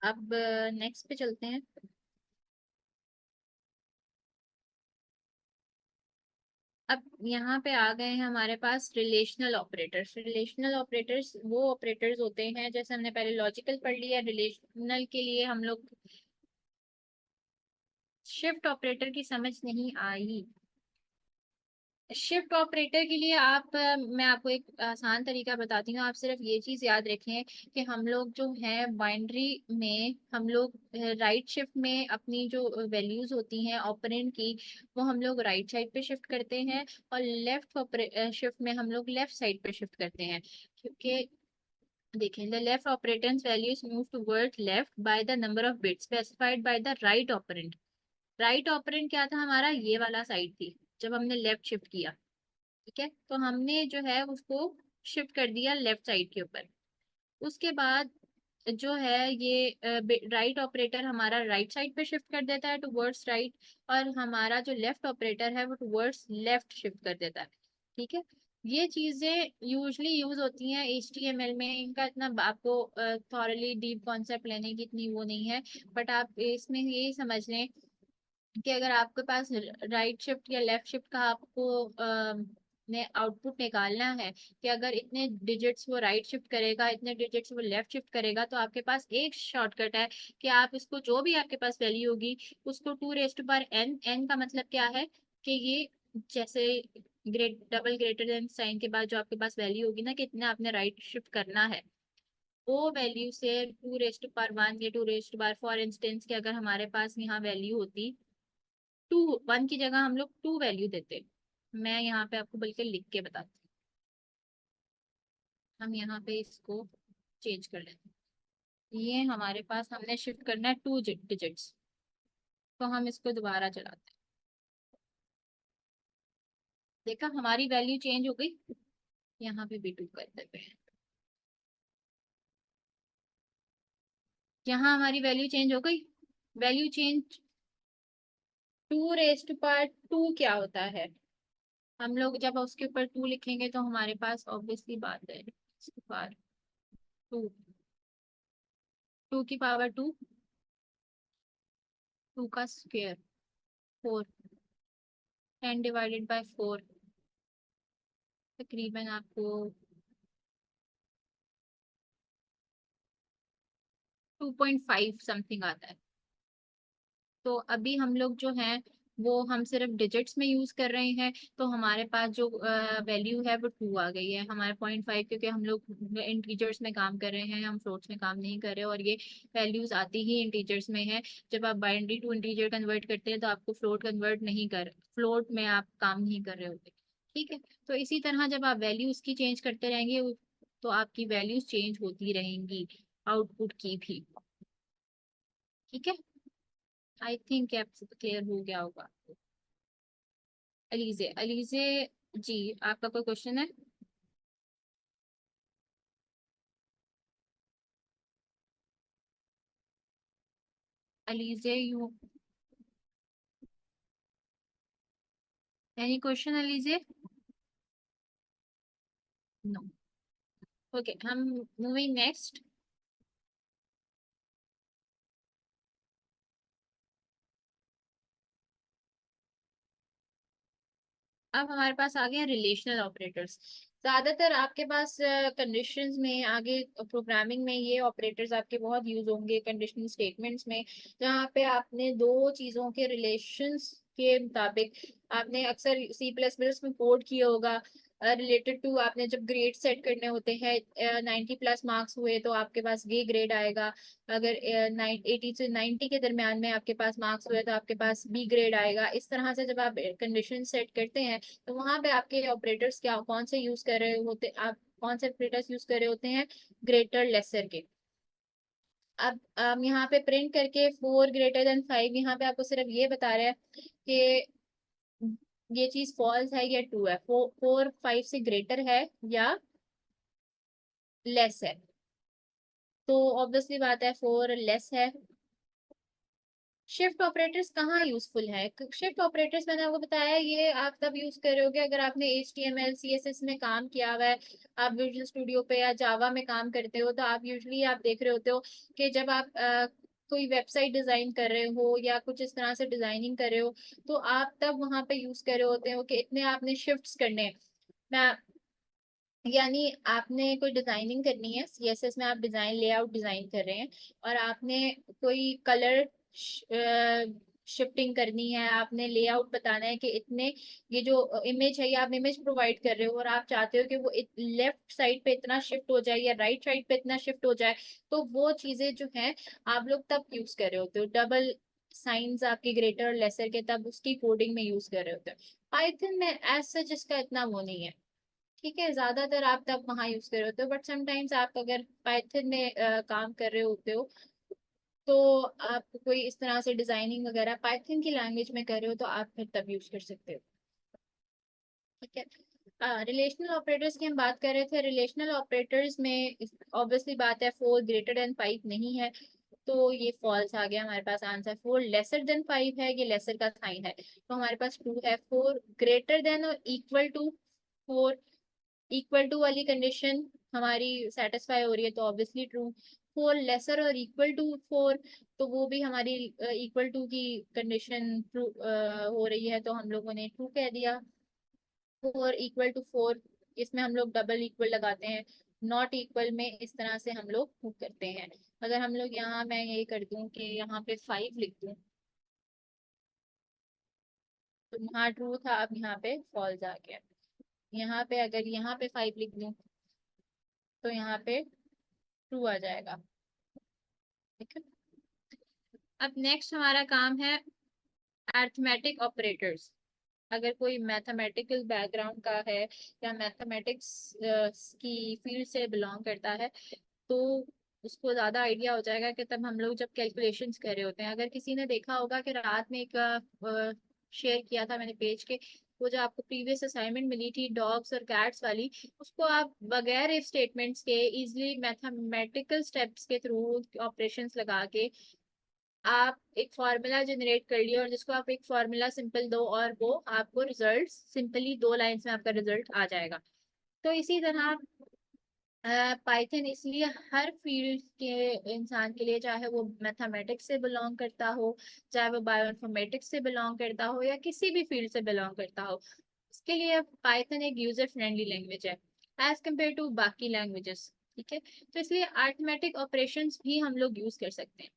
अब नेक्स्ट पे चलते हैं। अब यहाँ पे आ गए हैं हमारे पास रिलेशनल ऑपरेटर्स। रिलेशनल ऑपरेटर्स वो ऑपरेटर्स होते हैं, जैसे हमने पहले लॉजिकल पढ़ लिया, रिलेशनल के लिए हम लोग शिफ्ट ऑपरेटर की समझ नहीं आई। शिफ्ट ऑपरेटर के लिए मैं आपको एक आसान तरीका बताती हूँ। आप सिर्फ ये चीज याद रखें कि हम लोग जो है बाइनरी में हम लोग राइट शिफ्ट में अपनी जो वैल्यूज होती हैं ऑपरेंड की, वो हम लोग राइट साइड पे शिफ्ट करते हैं, और लेफ्ट शिफ्ट में हम लोग लेफ्ट साइड पे शिफ्ट करते हैं। क्योंकि देखें, the left operators values move towards left by the number of bits specified by the right operand. Right operand क्या था हमारा, ये वाला साइड थी जब हमने लेफ्ट शिफ्ट किया। ठीक है, तो हमने जो है उसको शिफ्ट कर दिया लेफ्ट साइड के ऊपर। उसके बाद जो है ये राइट ऑपरेटर हमारा राइट साइड पे शिफ्ट कर देता है टुवर्ड्स राइट, और हमारा जो लेफ्ट ऑपरेटर है वो टुवर्ड्स लेफ्ट शिफ्ट कर देता है। ठीक है, ये चीजें यूजली यूज होती हैं HTML में, इनका इतना आपको थॉरली डीप कॉन्सेप्ट लेने की इतनी वो नहीं है, बट आप इसमें यही समझ लें कि अगर आपके पास राइट शिफ्ट या लेफ्ट शिफ्ट का आपको ने आउटपुट निकालना है कि अगर इतने डिजिट्स वो राइट शिफ्ट करेगा, इतने डिजिट्स वो लेफ्ट शिफ्ट करेगा, तो आपके पास एक शॉर्टकट है कि आप इसको जो भी आपके पास वैल्यू होगी उसको 2 raise to power n, n का मतलब क्या है कि ये जैसे डबल ग्रेटर देन साइन के बाद जो आपके पास वैल्यू होगी ना कि इतना आपने राइट शिफ्ट करना है, वो वैल्यू से 2 रेज़ टू पावर 1 या 2 raise to power, for instance कि अगर हमारे पास यहाँ वैल्यू होती 1 की जगह हम लोग 2 वैल्यू देते। मैं यहाँ पे आपको बल्कि लिख के बताती हूँ। हम यहाँ पे इसको चेंज कर लेते हैं। ये हमारे पास हमने शिफ्ट करना है 2 डिजिट्स, तो हम इसको दोबारा चलाते हैं। देखा हमारी वैल्यू चेंज हो गई। यहाँ पे भी 2 कर देते हैं। यहाँ हमारी वैल्यू चेंज हो गई। Value change 2 raise to power 2 क्या होता है? हम लोग जब उसके ऊपर 2 लिखेंगे तो हमारे पास ऑब्वियसली बात है 2, 2 की पावर 2, 2 का स्क्वायर 4, 10/4 तकरीबन आपको 2.5 समथिंग आता है। तो अभी हम लोग जो हैं वो हम सिर्फ डिजिट्स में यूज कर रहे हैं, तो हमारे पास जो वैल्यू है वो 2 आ गई है। हमारे 0.5 क्योंकि हम लोग इंटीजर्स में काम कर रहे हैं, हम फ्लोट्स में काम नहीं कर रहे, और ये वैल्यूज आती ही इंटीजर्स में है। जब आप बाइनरी टू इंटीजर कन्वर्ट करते हैं तो आपको फ्लोट में आप काम नहीं कर रहे होते। ठीक है, तो इसी तरह जब आप वैल्यूज की चेंज करते रहेंगे तो आपकी वैल्यूज चेंज होती रहेंगी, आउटपुट की भी। ठीक है, आई थिंक आपसे क्लियर हो गया होगा। अलीजे, अलीजे जी, आपका कोई क्वेश्चन है? Alizeh, you any question Alizeh? No. Okay, हम मूविंग नेक्स्ट। अब हमारे पास आ गए रिलेशनल ऑपरेटर्स। ज्यादातर आपके पास कंडीशंस में आगे प्रोग्रामिंग में ये ऑपरेटर्स आपके बहुत यूज होंगे कंडीशनल स्टेटमेंट्स में, जहाँ पे आपने दो चीजों के रिलेशंस के मुताबिक आपने अक्सर सी प्लस प्लस में कोड किया होगा रिलेटेड टू, आपने जब ग्रेड सेट करने होते हैं 90+ मार्क्स हुए तो आपके पास ये ग्रेड आएगा। अगर 80 से 90 के दरमियान में आपके पास मार्क्स हुए तो आपके पास बी ग्रेड आएगा। इस तरह से जब आप कंडीशन सेट करते हैं तो वहां पे आपके ऑपरेटर्स क्या कौन से यूज कर रहे होते, आप कौन से ऑपरेटर्स यूज कर रहे होते हैं? ग्रेटर लेसर के। अब यहाँ पे प्रिंट करके 4 > 5, यहाँ पे आपको सिर्फ ये बता रहा है कि ये चीज फॉल्स है या ट्रू है, 4 5 से ग्रेटर है या लेस है। तो ऑब्वियसली बात है 4 लेस है। शिफ्ट ऑपरेटर्स कहाँ यूजफुल है? शिफ्ट ऑपरेटर्स मैंने आपको बताया ये आप तब यूज कर रहे होगे अगर आपने HTML CSS में काम किया हुआ है, आप विजुअल स्टूडियो पे या जावा में काम करते हो, तो आप यूजली आप देख रहे होते हो कि जब आप कोई वेबसाइट डिजाइन कर रहे हो या कुछ इस तरह से डिजाइनिंग कर रहे हो, तो आप तब वहां पे यूज कर रहे होते हो कि इतने आपने शिफ्ट्स करने हैं। मैं यानी आपने कोई डिजाइनिंग करनी है, CSS में आप डिजाइन लेआउट डिजाइन कर रहे हैं और आपने कोई कलर शिफ्टिंग करनी है, आपने लेआउट बताना है कि इतने ये जो इमेज है ये आप इमेज प्रोवाइड कर रहे हो और आप चाहते हो कि वो लेफ्ट साइड पे इतना शिफ्ट हो जाए या राइट साइड पे इतना शिफ्ट हो जाए, तो वो चीजें जो है आप लोग तब यूज कर रहे होते हो। डबल साइंस आपके ग्रेटर और लेसर के तब उसकी कोडिंग में यूज कर रहे होते हो। पाइथन में एज सच इसका इतना वो नहीं है। ठीक है, ज्यादातर आप तब वहां यूज कर रहे होते हो, बट समटाइम्स आप अगर पाइथन में काम कर रहे होते हो तो आप कोई इस तरह से डिजाइनिंग वगैरह पाइथन की लैंग्वेज में कर रहे हो तो आप फिर तब यूज कर सकते हो। ठीक है, रिलेशनल ऑपरेटर्स की हम बात कर रहे थे। रिलेशनल ऑपरेटर्स में ऑब्वियसली बात है 4 > 5 नहीं है, तो ये फॉल्स आ गया हमारे पास आंसर। 4 < 5 है, ये लेसर का साइन है, तो हमारे पास ट्रू है। 4 < और इक्वल टू 4 इक्वल टू वाली कंडीशन हमारी सेटिस्फाई हो रही है तो ऑब्वियसली ट्रू। 4 लेसर और इक्वल टू 4, तो वो भी हमारी इक्वल टू की कंडीशन ट्रू हो रही है, तो हम लोगों ने ट्रू कह दिया। 4 इक्वल टू 4, इसमें हम लोग डबल इक्वल लगाते हैं। नॉट इक्वल में इस तरह से हम लोग प्रूव करते हैं। अगर हम लोग यहाँ, मैं ये कर दूं कि यहाँ पे 5 लिख दूं, तो यहाँ ट्रू था, अब यहाँ पे फॉल्स आ गया। यहाँ पे अगर यहाँ पे 5 लिख दूं तो यहाँ पे ट्रू आ जाएगा। ठीक है। अब नेक्स्ट हमारा काम है अरिथमेटिक ऑपरेटर्स। अगर कोई मैथमेटिकल बैकग्राउंड का है या मैथमेटिक्स की फील्ड से बिलोंग करता है, तो उसको ज्यादा आइडिया हो जाएगा कि तब हम लोग जब कैलकुलेशंस कर रहे होते हैं, अगर किसी ने देखा होगा कि रात में एक शेयर किया था मैंने पेज के, वो जो आपको प्रीवियस असाइनमेंट मिली थी डॉग्स और कैट्स वाली, उसको आप बगैर इफ स्टेटमेंट्स के इजीली मैथमेटिकल स्टेप्स के थ्रू ऑपरेशंस लगा के आप एक फार्मूला जनरेट कर लिया, और जिसको आप एक फार्मूला सिंपल दो और वो आपको रिजल्ट सिंपली 2 लाइंस में आपका रिजल्ट आ जाएगा। तो इसी तरह पाइथन इसलिए हर फील्ड के इंसान के लिए, चाहे वो मैथमेटिक्स से बिलोंग करता हो, चाहे वो बायोइन्फॉर्मेटिक्स से बिलोंग करता हो, या किसी भी फील्ड से बिलोंग करता हो, उसके लिए पाइथन एक यूजर फ्रेंडली लैंग्वेज है एज कम्पेयर टू बाकी लैंग्वेजेस। ठीक है। तो इसलिए अरिथमेटिक ऑपरेशंस भी हम लोग यूज कर सकते हैं।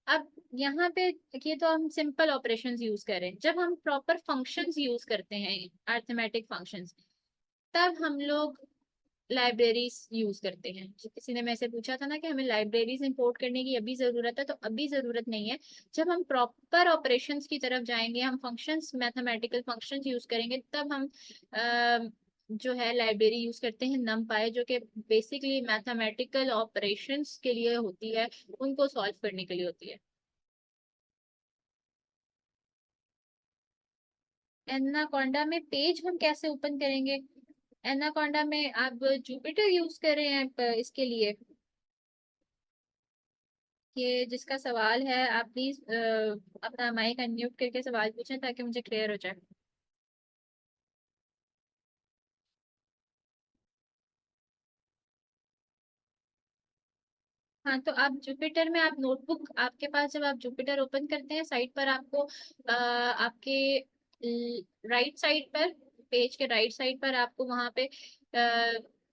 अब यहाँ पे ये तो हम सिंपल ऑपरेशंस यूज करें, जब हम प्रॉपर फंक्शंस यूज करते हैं अरिथमेटिक फंक्शंस, तब हम लोग लाइब्रेरीज यूज करते हैं। किसी ने मेरे से पूछा था ना कि हमें लाइब्रेरीज इंपोर्ट करने की अभी जरूरत है, तो अभी जरूरत नहीं है। जब हम प्रॉपर ऑपरेशंस की तरफ जाएंगे, हम फंक्शंस मैथमेटिकल फंक्शंस यूज करेंगे, तब हम जो है लाइब्रेरी यूज करते हैं numpy, जो कि बेसिकली मैथमेटिकल ऑपरेशंस के लिए होती है, उनको सॉल्व करने के लिए होती है। एनाकोंडा में पेज हम कैसे ओपन करेंगे? एनाकोंडा में आप जुपिटर यूज कर रहे हैं इसके लिए? ये जिसका सवाल है, आप प्लीज अपना माइक अनम्यूट करके सवाल पूछें ताकि मुझे क्लियर हो जाए। हाँ, तो आप जुपिटर में, आप नोटबुक आपके पास, जब आप जुपिटर ओपन करते हैं साइट पर, आपको आपके राइट साइड पर, पेज के राइट साइड पर आपको वहां पे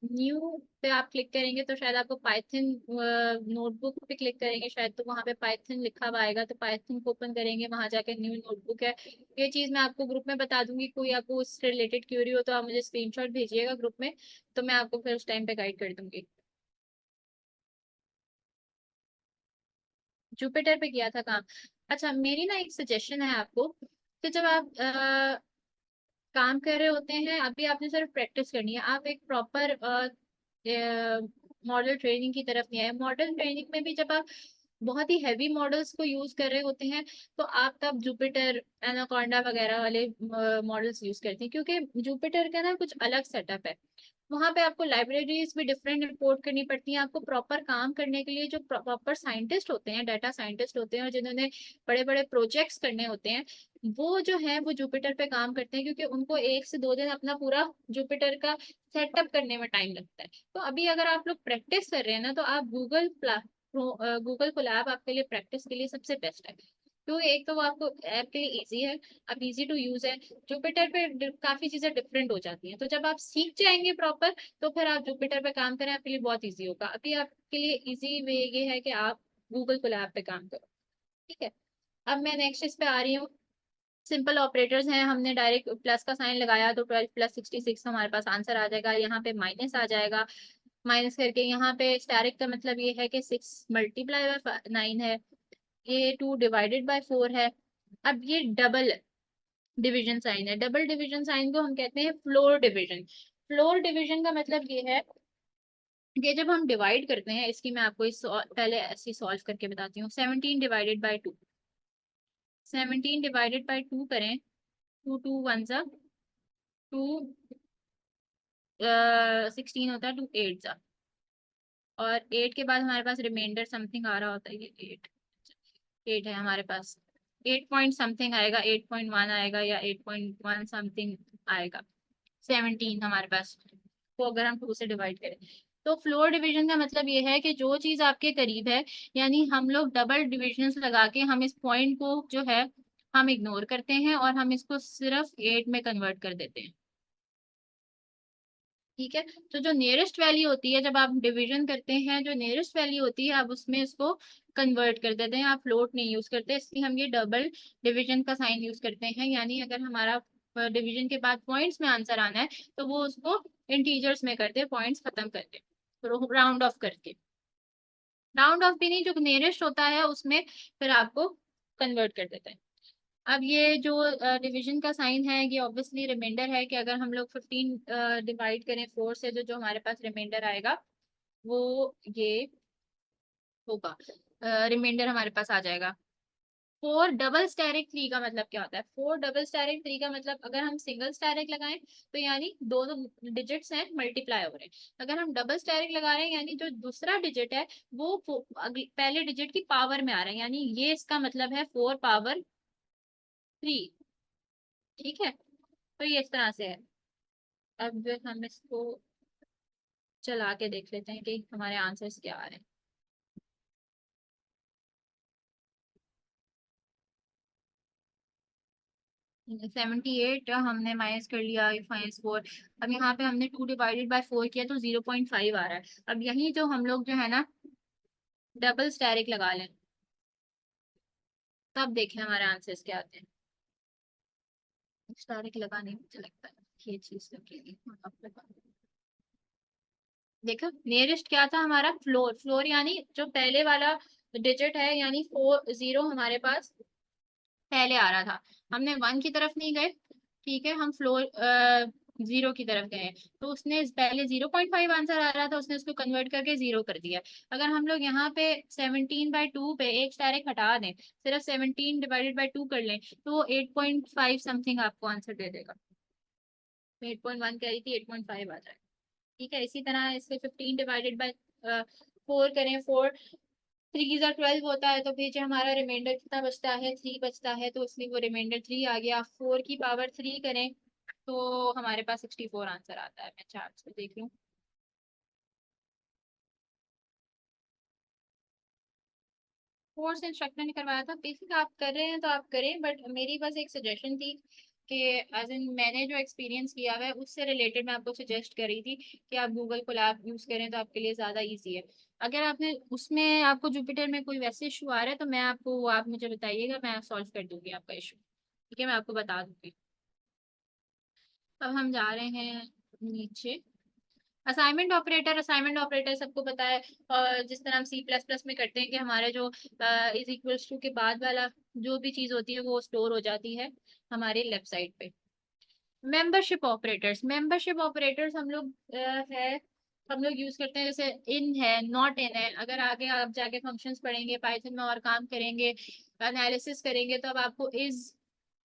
न्यू पे आप क्लिक करेंगे तो शायद आपको पाइथन, नोटबुक पे क्लिक करेंगे शायद तो वहां पे पाइथन लिखा हुआ आएगा, तो पाइथन को ओपन करेंगे, वहां जाकर न्यू नोटबुक है। ये चीज मैं आपको ग्रुप में बता दूंगी, कोई आपको उससे रिलेटेड क्वेरी हो तो आप मुझे स्क्रीनशॉट भेजिएगा ग्रुप में, तो मैं आपको फिर उस टाइम पे गाइड कर दूंगी। जुपिटर पे किया था काम। अच्छा, मेरी ना एक सजेशन है आपको कि जब आप काम कर रहे होते हैं, अभी आपने सिर्फ प्रैक्टिस करनी है, आप एक प्रॉपर मॉडल ट्रेनिंग की तरफ नहीं आए। मॉडल ट्रेनिंग में भी जब आप बहुत ही हैवी मॉडल्स को यूज कर रहे होते हैं, तो आप तब जुपिटर, एनाकोंडा वगैरह वाले मॉडल्स यूज करते हैं, क्योंकि जुपिटर का ना कुछ अलग सेटअप है। वहां पे आपको लाइब्रेरीज भी डिफरेंट इंपोर्ट करनी पड़ती हैं। आपको प्रॉपर काम करने के लिए जो प्रॉपर साइंटिस्ट होते हैं, डाटा साइंटिस्ट होते हैं, और जिन्होंने बड़े बड़े प्रोजेक्ट्स करने होते हैं, वो जो है वो जुपिटर पे काम करते हैं, क्योंकि उनको 1 से 2 दिन अपना पूरा जुपिटर का सेटअप करने में टाइम लगता है। तो अभी अगर आप लोग प्रैक्टिस कर रहे हैं ना, तो आप गूगल कोलैब आपके लिए प्रैक्टिस के लिए सबसे बेस्ट है, क्योंकि एक तो वो आपको ऐप के लिए इजी है, अब इजी टू यूज है। जुपिटर पे काफी चीजें डिफरेंट हो जाती हैं, तो जब आप सीख जाएंगे प्रॉपर, तो फिर आप जुपिटर पे काम करें, आपके लिए बहुत इजी होगा। अभी आपके लिए इजी वे ये है कि आप गूगल कोलैब पे काम करो। ठीक है। अब मैं नेक्स्ट इस पे आ रही हूँ। सिंपल ऑपरेटर्स हैं, हमने डायरेक्ट प्लस का साइन लगाया तो 12 + 66 हमारे पास आंसर आ जाएगा। यहाँ पे माइनस आ जाएगा, माइनस करके यहाँ पे स्टैरिक का मतलब ये है कि 6 × 9 है, ये 2 ÷ 4 है। अब ये डबल डिवीजन साइन है, डबल डिवीजन साइन को हम कहते हैं फ्लोर डिवीजन। फ्लोर डिवीजन का मतलब ये है कि जब हम डिवाइड करते हैं, इसकी मैं आपको पहले ऐसे सॉल्व करके बताती हूँ। 17 ÷ 2, 17 ÷ 2 करें, 2 × 1 = 2, 16 होता है, 2 × 8 = और 8 के बाद हमारे पास रिमाइंडर समथिंग आ रहा होता है, ये 8 है हमारे पास। 8 पॉइंट समथिंग आएगा, 8.1 आएगा, या 8.1 समथिंग आएगा। 17 हमारे पास, तो अगर हम 2 से डिवाइड करें, तो फ्लोर डिवीजन का मतलब ये है कि जो चीज आपके करीब है, यानी हम लोग डबल डिविजन्स लगा के हम इस पॉइंट को जो है हम इग्नोर करते हैं और हम इसको सिर्फ 8 में कन्वर्ट कर देते हैं। ठीक है, तो जो नियरेस्ट वैल्यू होती है, जब आप डिवीजन करते हैं, जो नियरेस्ट वैल्यू होती है आप उसमें इसको कन्वर्ट कर देते हैं, आप फ्लोट नहीं यूज करते, इसलिए हम ये डबल डिवीजन का साइन यूज करते हैं। यानी अगर हमारा डिवीजन के बाद पॉइंट्स में आंसर आना है तो वो उसको इंटीजर्स में करते, पॉइंट्स खत्म करते, राउंड ऑफ करके। राउंड ऑफ भी नहीं, जो नियरेस्ट होता है उसमें फिर आपको कन्वर्ट कर देते हैं। अब ये जो डिवीजन का साइन है ये ऑब्वियसली रिमाइंडर है कि अगर हम लोग 15 डिवाइड करें 4 से, जो जो हमारे पास रिमाइंडर आएगा वो ये होगा, रिमाइंडर हमारे पास आ जाएगा। 4 डबल स्टेरिक 3 का मतलब क्या होता है? 4 डबल स्टेरिक 3 का मतलब अगर हम सिंगल स्टेरिक लगाएं तो यानी दोनों डिजिट्स हैं मल्टीप्लाई हो रहे हैं। अगर हम डबल स्टेरिक लगा रहे हैं यानी जो दूसरा डिजिट है वो पहले डिजिट की पावर में आ रहा है, यानी ये इसका मतलब है 4 पावर 3। ठीक है, तो ये इस तरह से है। अब हम इसको चला के देख लेते हैं कि हमारे आंसर्स क्या आ रहे हैं। 78 हमने माइनस कर लिया, माइनस 4। अब यहाँ पे हमने 2 डिवाइडेड बाय 4 किया तो 0.5 आ रहा है। अब यही जो हम लोग जो है ना डबल स्टेरिक लगा लें, तब देखें हमारे आंसर्स क्या आते हैं। स्टेरिक लगाने मुझे लगता है ये चीज लगेगी। देखो नियरेस्ट क्या था हमारा? फ्लोर। फ्लोर यानी जो पहले वाला डिजिट है, यानी 40 हमारे पास पहले आ रहा था, हमने 1 की तरफ नहीं गए। ठीक है, हम फ्लोर 0 की तरफ गए हैं, तो उसने पहले 0.5 आंसर आ रहा था, उसने उसको कन्वर्ट करके 0 कर दिया। अगर हम लोग यहाँ पे 17/2 पे एक डायरेक्ट हटा दें, सिर्फ 17 डिवाइडेड बाई 2 कर लें, तो वो 8.5 समथिंग आपको आंसर दे देगा। 8.1 कह रही थी, 8.5 आ जाएगा। ठीक है, इसी तरह इससे 15 डिवाइडेड बाई 4 करें, 4 3 ज़ा 12 होता है, तो पीछे हमारा रिमाइंडर कितना बचता है? 3 बचता है, तो इसलिए वो रिमाइंडर 3 आ गया। 4 की पावर 3 करें तो हमारे पास 64 आंसर आता है। मैं चार्ट पे देख लूँ। कोर्स इंस्ट्रक्टर ने करवाया था, बेसिक आप कर रहे हैं तो आप करें, बट मेरी बस एक सजेशन थी कि एज इन मैंने जो एक्सपीरियंस किया हुआ है उससे रिलेटेड मैं आपको सजेस्ट कर रही थी कि आप गूगल कोलैब यूज करें तो आपके लिए ज़्यादा इजी है। अगर आपने उसमें आपको जुपिटर में कोई वैसे इशू आ रहा है तो मैं आपको, वो आप मुझे बताइएगा, मैं सॉल्व कर दूंगी आपका इशू। ठीक है, मैं आपको बता दूंगी। अब हम जा रहे हैं नीचे। असाइनमेंट ऑपरेटर, असाइनमेंट ऑपरेटर सबको पता है, और जिस तरह हम सी प्लस प्लस में करते हैं कि हमारे जो इज इक्वल्स टू के बाद वाला जो भी चीज होती है वो स्टोर हो जाती है हमारे लेफ्ट साइड पे। मेंबरशिप ऑपरेटर्स, मेंबरशिप ऑपरेटर्स हम लोग है, हम लोग यूज करते हैं, जैसे इन है, नॉट इन है। अगर आगे आप जाके फंक्शंस पढ़ेंगे पाइथन में और काम करेंगे, एनालिसिस करेंगे, तो अब आपको इज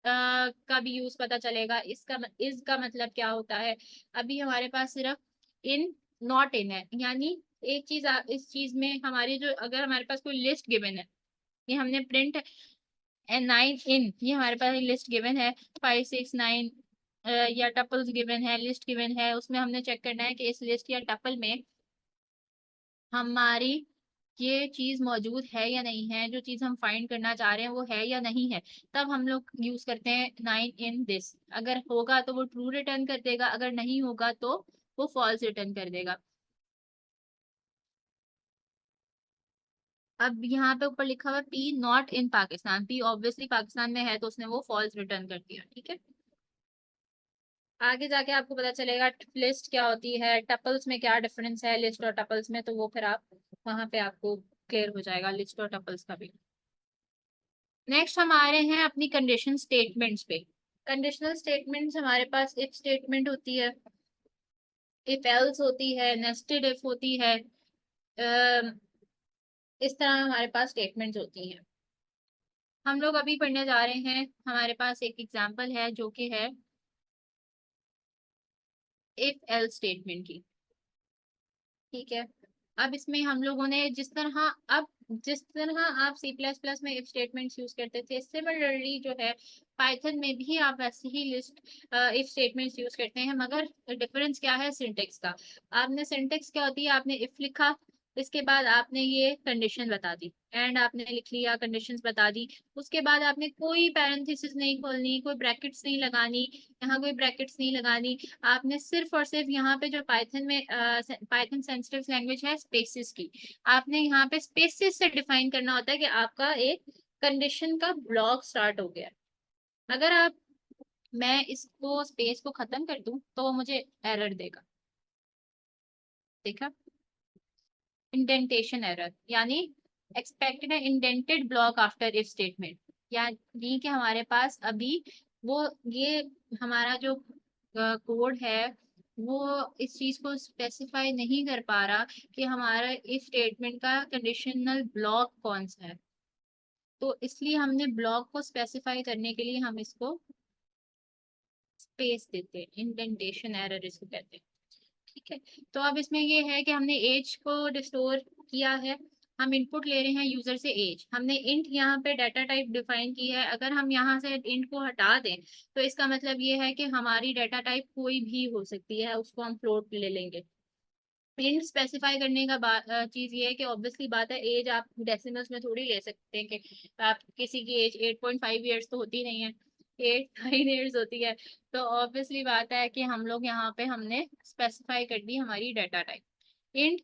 का भी यूज पता चलेगा। इसका इज का मतलब क्या होता है? अभी हमारे पास सिर्फ इन नॉट इन है, यानी एक चीज इस चीज में हमारी जो, अगर हमारे पास कोई लिस्ट गिवन है, ये हमने प्रिंट एंड 9 इन, ये हमारे पास लिस्ट गिवन है, 5 6 9 या टपल्स गिवन है, लिस्ट गिवन है, उसमें हमने चेक करना है कि इस लिस्ट या टपल में हमारी ये चीज मौजूद है या नहीं है, जो चीज हम फाइंड करना चाह रहे हैं वो है या नहीं है। तब हम लोग यूज करते हैं 9 इन दिस। अगर होगा तो वो ट्रू रिटर्न कर देगा, अगर नहीं होगा तो वो फॉल्स रिटर्न कर देगा। अब यहाँ पे ऊपर लिखा हुआ P not in Pakistan, P obviously Pakistan में है तो उसने वो फॉल्स रिटर्न कर दिया। ठीक है, आगे जाके आपको पता चलेगा लिस्ट क्या होती है, टपल्स में क्या डिफरेंस है लिस्ट और टपल्स में, तो वो फिर आप वहां पे आपको क्लियर हो जाएगा लिस्ट और टपल्स का भी। नेक्स्ट हम आ रहे हैं अपनी कंडीशन स्टेटमेंट्स पे। कंडीशनल स्टेटमेंट्स हमारे पास इफ स्टेटमेंट होती है, इफ एल्स होती है, नेस्टेड इफ होती है, इस तरह हमारे पास स्टेटमेंट्स होती हैं। हम लोग अभी पढ़ने जा रहे हैं, हमारे पास एक एग्जांपल है जो कि है इफ एल्स स्टेटमेंट की। ठीक है, अब इसमें हम लोगों ने जिस तरह आप सी प्लस प्लस में इफ स्टेटमेंट्स यूज करते थे, सिमिलरली जो है पाइथन में भी आप वैसे ही लिस्ट इफ स्टेटमेंट्स यूज करते हैं, मगर डिफरेंस क्या है सिंटेक्स का। आपने सिंटेक्स क्या होती है, आपने इफ लिखा, इसके बाद आपने ये कंडीशन बता दी, एंड आपने लिख लिया, कंडीशंस बता दी, उसके बाद आपने कोई पैरेंथेसिस नहीं खोलनी, कोई ब्रैकेट्स नहीं लगानी, यहाँ कोई ब्रैकेट्स नहीं लगानी। आपने सिर्फ और सिर्फ यहाँ पे जो पाइथन में पाइथन सेंसिटिव लैंग्वेज है स्पेसिस की, आपने यहाँ पे स्पेसिस से डिफाइन करना होता है कि आपका एक कंडीशन का ब्लॉक स्टार्ट हो गया है। अगर मैं इसको स्पेस को खत्म कर दूं तो वो मुझे एरर देगा, देखा, इंडेंटेशन एरर, यानी expected indented block after if statement, यानी कि हमारे पास अभी वो ये हमारा जो कोड है वो इस चीज को स्पेसिफाई नहीं कर पा रहा कि हमारा इफ स्टेटमेंट का कंडीशनल ब्लॉक कौन सा है। तो इसलिए हमने ब्लॉक को स्पेसिफाई करने के लिए हम इसको स्पेस देते हैं, इंडेंटेशन एरर इसको कहते हैं। ठीक है, तो अब इसमें ये है कि हमने एज को रिस्टोर किया है, हम इनपुट ले रहे हैं यूजर से एज, हमने इंट यहाँ पे डाटा टाइप डिफाइन की है। अगर हम यहाँ से इंट को हटा दें तो इसका मतलब ये है कि हमारी डाटा टाइप कोई भी हो सकती है, उसको हम फ्लोट ले लेंगे। इंट स्पेसिफाई करने का चीज ये है कि ऑब्वियसली बात है, एज आप डेसिमल्स में थोड़ी ले सकते हैं कि आप किसी की एज 8.5 ईयर्स तो होती नहीं है, 8 9 ईयर्स होती है। तो ऑब्वियसली बात है कि हम लोग यहाँ पे हमने स्पेसिफाई कर दी हमारी data type. Int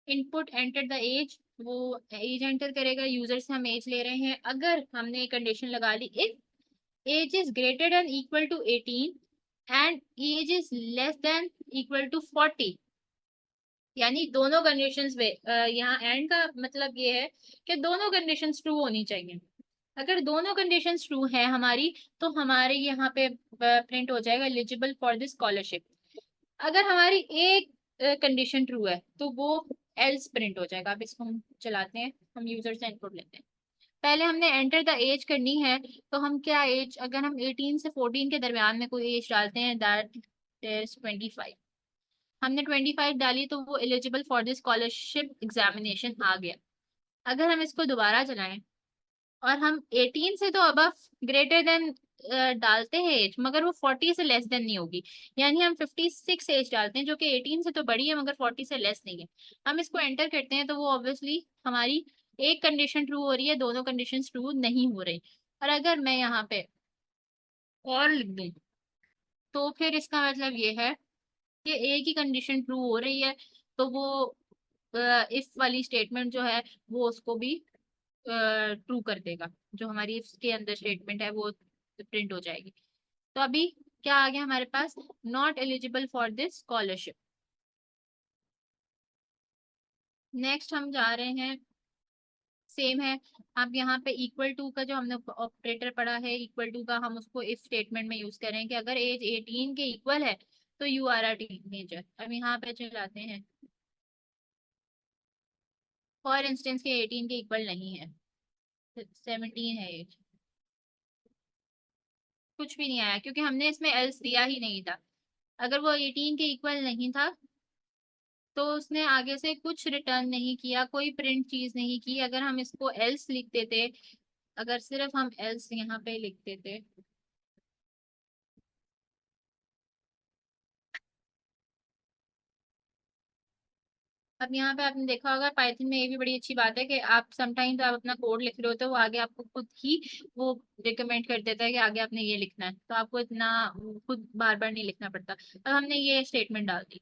input enter the age, वो एज एंटर करेगा, यूजर से हम एज ले रहे हैं। अगर हमने कंडीशन लगा ली if age is greater than equal to 18 and age is less than equal to 40, यानी दोनों कंडीशंस में यहाँ एंड का मतलब ये है कि दोनों कंडीशंस ट्रू होनी चाहिए। अगर दोनों कंडीशंस ट्रू है हमारी, तो हमारे यहाँ पे प्रिंट हो जाएगा एलिजिबल फॉर दिस स्कॉलरशिप। अगर हमारी एक कंडीशन ट्रू है तो वो एल्स प्रिंट हो जाएगा। अब इसको हम चलाते हैं, हम यूजर से इनपुट लेते हैं। पहले हमने एंटर द एज करनी है, तो हम क्या एज, अगर हम 18 से 14 के दरमियान में कोई एज डालते हैं, दैट इज 25। हमने 25 डाली तो वो eligible for the scholarship examination आ गया। अगर हम इसको दोबारा चलाएं और हम 18 से तो अबव ग्रेटर देन डालते हैं एज, मगर वो 40 से लेस देन नहीं होगी, यानी हम 56 एज डालते हैं जो कि 18 से तो बड़ी है मगर 40 से लेस नहीं है। हम इसको एंटर करते हैं तो वो ऑब्वियसली हमारी एक कंडीशन ट्रू हो रही है, दोनों कंडीशन ट्रू नहीं हो रही। और अगर मैं यहाँ पे और लिख दूं तो फिर इसका मतलब ये है कि एक ही कंडीशन ट्रू हो रही है, तो वो इफ वाली स्टेटमेंट जो है वो उसको भी ट्रू कर देगा, जो हमारी इफ के अंदर स्टेटमेंट है वो प्रिंट हो जाएगी। तो अभी क्या आ गया हमारे पास, not eligible for this scholarship. Next हम जा रहे हैं, सेम है। अब यहाँ पे इक्वल टू का जो हमने ऑपरेटर पढ़ा है, इक्वल टू का हम उसको इफ स्टेटमेंट में यूज करें कि अगर एज 18 के इक्वल है तो यू आर अ टीनेजर। अब यहाँ पे चलाते हैं, फॉर इंस्टेंस के 18 के इक्वल नहीं है, 17 है एज, कुछ भी नहीं आया क्योंकि हमने इसमें एल्स दिया ही नहीं था। अगर वो 18 के इक्वल नहीं था तो उसने आगे से कुछ रिटर्न नहीं किया, कोई प्रिंट चीज नहीं की। अगर हम इसको एल्स लिख देते, अगर सिर्फ हम एल्स यहाँ पे लिख देते, अब यहाँ पे आपने देखा होगा पाइथन में ये भी बड़ी अच्छी बात है कि आप समटाइम्स आप अपना कोड लिख रहे होते हो, वो आगे आपको खुद ही वो रिकमेंड कर देता है कि आगे आपने ये लिखना है, तो आपको इतना खुद बार बार नहीं लिखना पड़ता। अब हमने ये स्टेटमेंट डाल दी,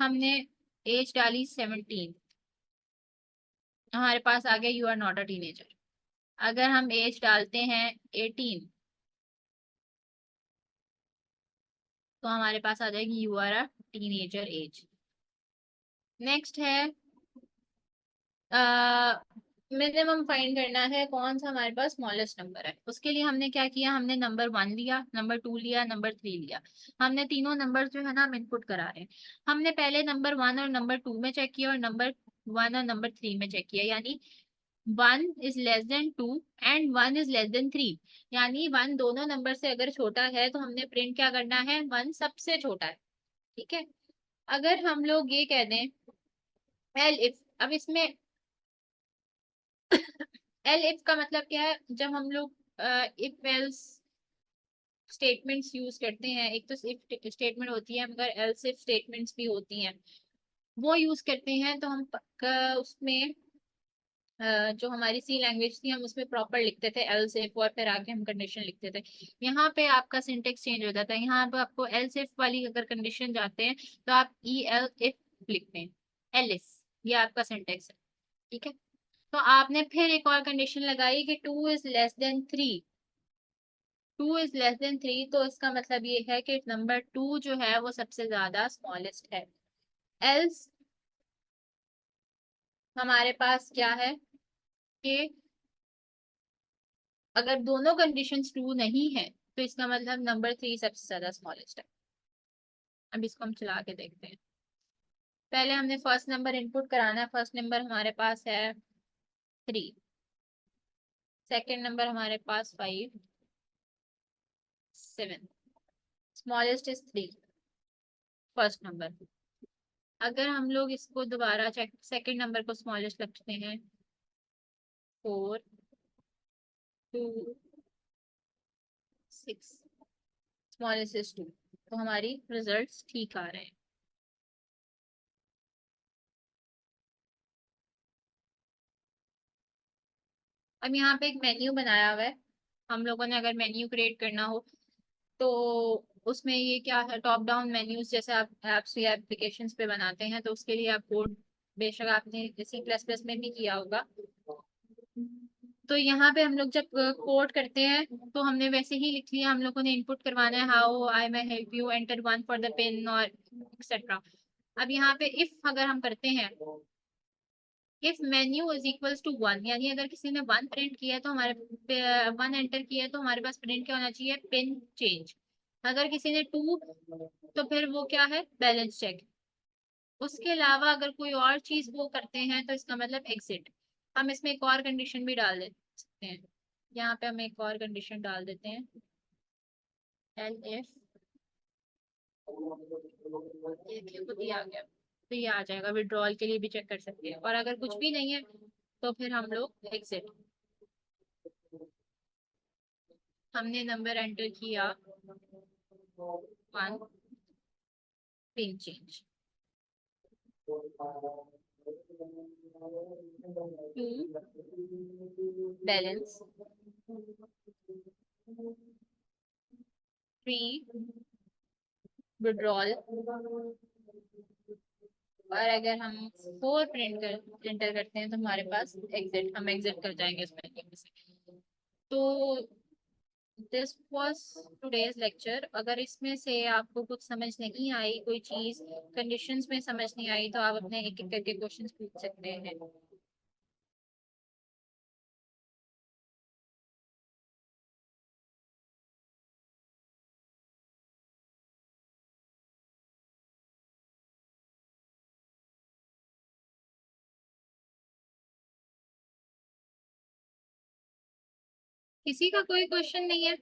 हमने एज डाली 17, हमारे पास आ गया you are not a teenager. अगर हम एज डालते हैं 18 तो हमारे पास आ जाएगी you are a teenager age. Next है मिनिमम फाइंड करना है कौन सा हमारे पास स्मॉलेस्ट नंबर है। उसके लिए हमने क्या किया, हमने नंबर 1 लिया, नंबर 2 लिया, नंबर 3 लिया। हमने तीनों नंबर जो है ना हम इनपुट करा रहे हैं। हमने पहले नंबर 1 और नंबर 2 में चेक किया और नंबर 1 और नंबर 3 में चेक किया, यानी 1 is less then 2 and 1 is less then 3, यानी 1 दोनों नंबर से अगर छोटा है तो हमने प्रिंट क्या करना है, 1 सबसे छोटा है। ठीक है, अगर हम लोग ये कह दें एल इफ, अब इसमें एल इफ का मतलब क्या है, जब हम लोग इफ एल्स स्टेटमेंट्स यूज करते हैं, एक तो इफ स्टेटमेंट होती है मगर एल्स इफ स्टेटमेंट्स भी होती हैं, वो यूज करते हैं, तो हम उसमें जो हमारी सी लैंग्वेज थी हम उसमें प्रॉपर लिखते थे एल्स इफ, और फिर आगे हम कंडीशन लिखते थे। यहाँ पे आपका सिंटेक्स चेंज हो जाता है, यहाँ पे आपको एल्स इफ वाली अगर कंडीशन जाते हैं तो आप ई एल इफ लिखते हैं, एल इफ, ये आपका सिंटेक्स है। ठीक है, तो आपने फिर एक और कंडीशन लगाई कि 2 is less then 3, 2 is less then 3, तो इसका मतलब ये है कि नंबर 2 जो है वो सबसे ज्यादा स्मॉलेस्ट है। एल्स हमारे पास क्या है कि अगर दोनों कंडीशंस ट्रू नहीं है तो इसका मतलब नंबर 3 सबसे ज्यादा स्मॉलेस्ट है। अब इसको हम चला के देखते हैं। पहले हमने फर्स्ट नंबर इनपुट कराना है, फर्स्ट नंबर हमारे पास है 3, सेकेंड नंबर हमारे पास 5, 7, स्मॉलेस्ट इज 3, फर्स्ट नंबर। अगर हम लोग इसको दोबारा चेक, सेकेंड नंबर को स्मॉलेस्ट रखते हैं, 4, 2, 6, स्मॉलेस्ट इज 2, तो हमारी रिजल्ट्स ठीक आ रहे हैं। अब यहाँ पे एक मेन्यू बनाया हुआ है, हम लोगों ने अगर मेन्यू क्रिएट करना हो तो उसमें ये क्या है, टॉप डाउन मेन्यूज जैसे आप एप्स या एप्लीकेशंस पे बनाते हैं, तो उसके लिए आप कोड, बेशक आपने C++ में भी किया होगा, तो यहाँ पे हम लोग जब कोड करते हैं तो हमने वैसे ही लिख लिया, हम लोगों ने इनपुट करवाना है how I may help you, enter 1 for the pin और एक्सेट्रा। अब यहाँ पे इफ अगर हम करते हैं, if menu is equals to 1, यानी अगर किसी ने 1 प्रिंट किया है तो हमारे 1 एंटर किया है तो हमारे पास प्रिंट क्या होना चाहिए, पिन चेंज। अगर किसी ने 2, तो फिर वो क्या है, बैलेंस चेक। उसके अलावा अगर कोई और चीज वो करते हैं तो इसका मतलब एग्जिट। हम इसमें एक और कंडीशन भी डाल दे सकते हैं, यहाँ पे हम एक और कंडीशन डाल देते हैं, एल एफ, ये खुद ही आ गया, तो ये आ जाएगा, विड्रॉल के लिए भी चेक कर सकते हैं, और अगर कुछ भी नहीं है तो फिर हम लोग एग्जिट। हमने नंबर एंटर किया 1, पिन चेंज 2, बैलेंस 3, विड्रॉल, और अगर हम 4 प्रिंट कर एंटर करते हैं तो हमारे पास एग्जिट, हम एग्जिट कर जाएंगे इस मेन्यू में से। तो दिस वाज टुडेज लेक्चर। अगर इसमें से आपको कुछ समझ नहीं आई, कोई चीज कंडीशंस में समझ नहीं आई, तो आप अपने एक एक करके क्वेश्चंस पूछ सकते हैं। किसी का कोई क्वेश्चन नहीं है?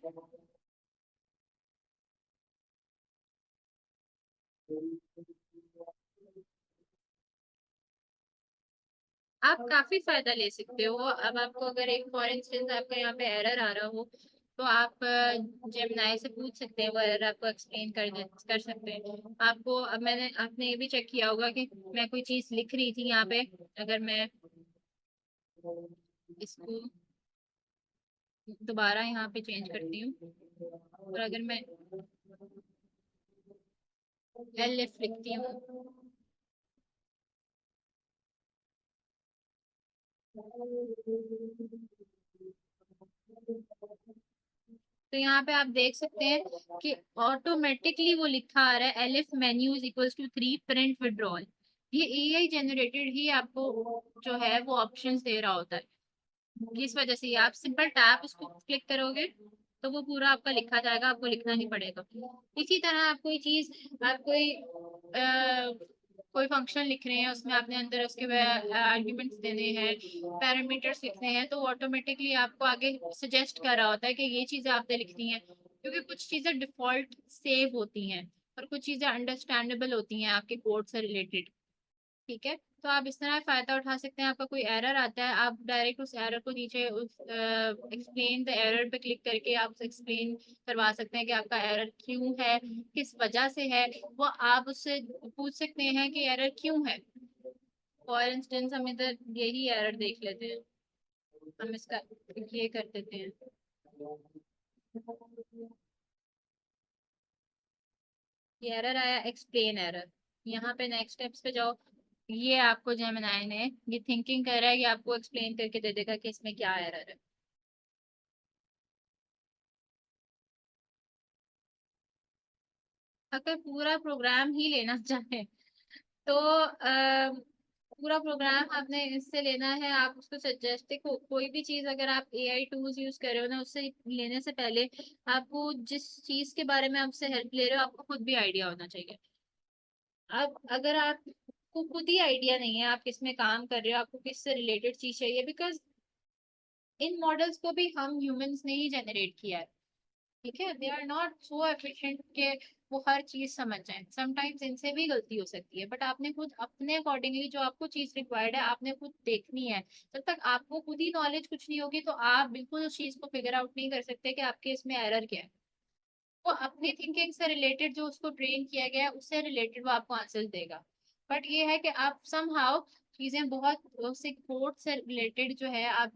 आप काफी फायदा ले सकते हो। अब आपको अगर एक फॉर इंस्टेंस आपका यहाँ पे एरर आ रहा हो तो आप जेमिनाई से पूछ सकते हैं, वो एरर आपको एक्सप्लेन कर सकते हैं आपको। अब मैंने, आपने ये भी चेक किया होगा कि मैं कोई चीज लिख रही थी यहाँ पे, अगर मैं इसको दोबारा यहाँ पे चेंज करती हूँ और अगर मैं एल एफ लिखती हूँ, तो यहाँ पे आप देख सकते हैं कि ऑटोमेटिकली वो लिखा आ रहा है elif menu is equals to 3 print withdrawal. ये एआई जनरेटेड ही आपको जो है वो ऑप्शंस दे रहा होता है। इस वजह से आप सिंपल टैप उसको क्लिक करोगे तो वो पूरा आपका लिखा जाएगा, आपको लिखना नहीं पड़ेगा। इसी तरह आप कोई चीज, आप कोई फंक्शन लिख रहे हैं, उसमें आपने अंदर उसके आर्ग्यूमेंट्स देने हैं, पैरामीटर्स लिखने हैं, तो ऑटोमेटिकली आपको आगे सजेस्ट कर रहा होता है कि ये चीजें आपने लिखनी है, क्योंकि कुछ चीजें डिफॉल्ट सेव होती हैं और कुछ चीजें अंडरस्टैंडेबल होती हैं आपके कोड से रिलेटेड। ठीक है, तो आप इस तरह फायदा उठा सकते हैं। आपका कोई एरर आता है, आप डायरेक्ट उस एरर को नीचे उस एक्सप्लेन द एरर पे क्लिक करके आप उसे एक्सप्लेन करवा सकते हैं कि आपका एरर क्यों है, किस वजह से है। वो आप उससे पूछ सकते हैं कि एरर क्यों है। फॉर इंस्टेंस हम इधर यही एरर देख लेते हैं, हम इसका ये कर देते हैं। ये एरर आया, एक्सप्लेन एरर। यहाँ पे नेक्स्ट स्टेप्स पे जाओ। ये आपको जेमिनाई ने ये थिंकिंग कर रहा है कि आपको एक्सप्लेन करके दे देगा कि इसमें क्या एरर है। अगर पूरा प्रोग्राम ही लेना चाहे तो पूरा प्रोग्राम आपने इससे लेना है। आप उसको सजेस्ट कोई भी चीज अगर आप एआई टूल्स यूज कर रहे हो ना, उससे लेने से पहले आपको जिस चीज के बारे में आपसे हेल्प ले रहे हो आपको खुद भी आइडिया होना चाहिए। अब अगर आपको खुद ही आइडिया नहीं है आप किस में काम कर रहे हो, आपको किस से रिलेटेड चीज चाहिए, बिकॉज इन मॉडल्स को भी हम ह्यूमंस ने ही जनरेट किया है। ठीक है, they are not so efficient के वो हर चीज समझ जाए। समटाइम्स इनसे भी गलती हो सकती है, बट आपने खुद अपने अकॉर्डिंगली जो आपको चीज रिक्वायर्ड है आपने खुद देखनी है। जब तक आपको खुद ही नॉलेज कुछ नहीं होगी तो आप बिल्कुल उस चीज को फिगर आउट नहीं कर सकते कि आपके इसमें एरर क्या है। वो अपनी थिंकिंग से रिलेटेड जो उसको ट्रेन किया गया है उससे रिलेटेड वो आपको आंसर देगा। बट ये है कि आप समहाउ चीजें बहुत उससे कोड से रिलेटेड जो है आप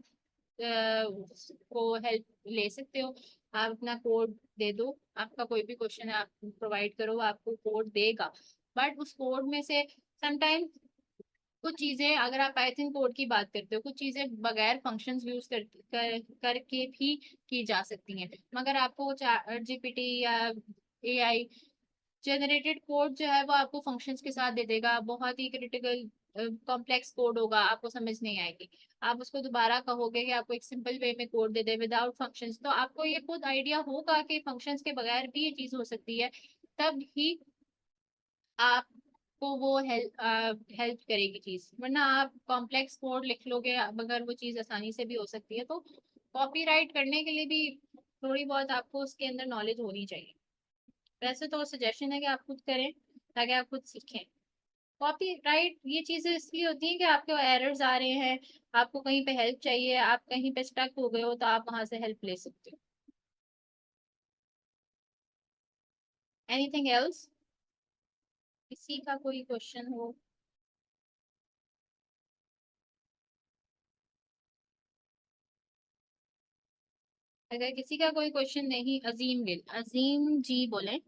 को हेल्प ले सकते हो। आप अपना कोड दे दो, आपका कोई भी क्वेश्चन है आप प्रोवाइड करो, वो आपको कोड देगा। बट उस कोड में से समटाइम कुछ चीजें, अगर आप पाइथन कोड की बात करते हो, कुछ चीजें बगैर फंक्शंस यूज करके भी की जा सकती हैं। मगर आपको चैट जीपीटी या एआई जनरेटेड कोड जो है वो आपको फंक्शंस के साथ दे देगा। बहुत ही क्रिटिकल कॉम्प्लेक्स कोड होगा, आपको समझ नहीं आएगी। आप उसको दोबारा कहोगे कि आपको एक सिंपल वे में कोड दे दे विदाउट फंक्शंस, तो आपको ये खुद आइडिया होगा कि फंक्शंस के बगैर भी ये चीज हो सकती है। तब ही आपको वो हेल्प करेगी चीज, वरना आप कॉम्प्लेक्स कोड लिख लोगे मगर वो चीज आसानी से भी हो सकती है। तो कॉपीराइट करने के लिए भी थोड़ी बहुत आपको उसके अंदर नॉलेज होनी चाहिए। वैसे तो सजेशन है कि आप खुद करें ताकि आप खुद सीखें। कॉपीराइट ये चीजें इसलिए होती हैं कि आपके एरर्स आ रहे हैं, आपको कहीं पे हेल्प चाहिए, आप कहीं पे स्टक हो गए हो तो आप वहां से हेल्प ले सकते हो। एनीथिंग एल्स, किसी का कोई क्वेश्चन हो? अगर किसी का कोई क्वेश्चन नहीं, अजीम जी बोले।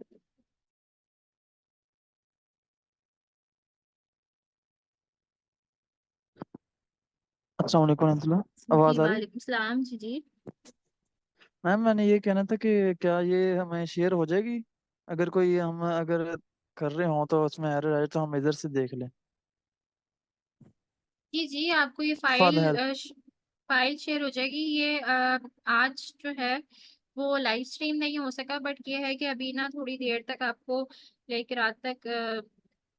अस्सलाम वालेकुम रहमतुल्लाह। जी आवाज़ आ रही है? वालेकुम सलाम जी जी। मैम मैंने ये कहना था कि क्या ये हमें शेयर हो जाएगी? अगर कोई हम अगर कर रहे हों तो उसमें एरर आए तो हम इधर से देख लें। जी जी, आपको ये for the help. File share हो जाएगी। ये आज जो है वो लाइव स्ट्रीम नहीं हो सका, बट ये है कि अभी ना थोड़ी देर तक आपको लेकर रात तक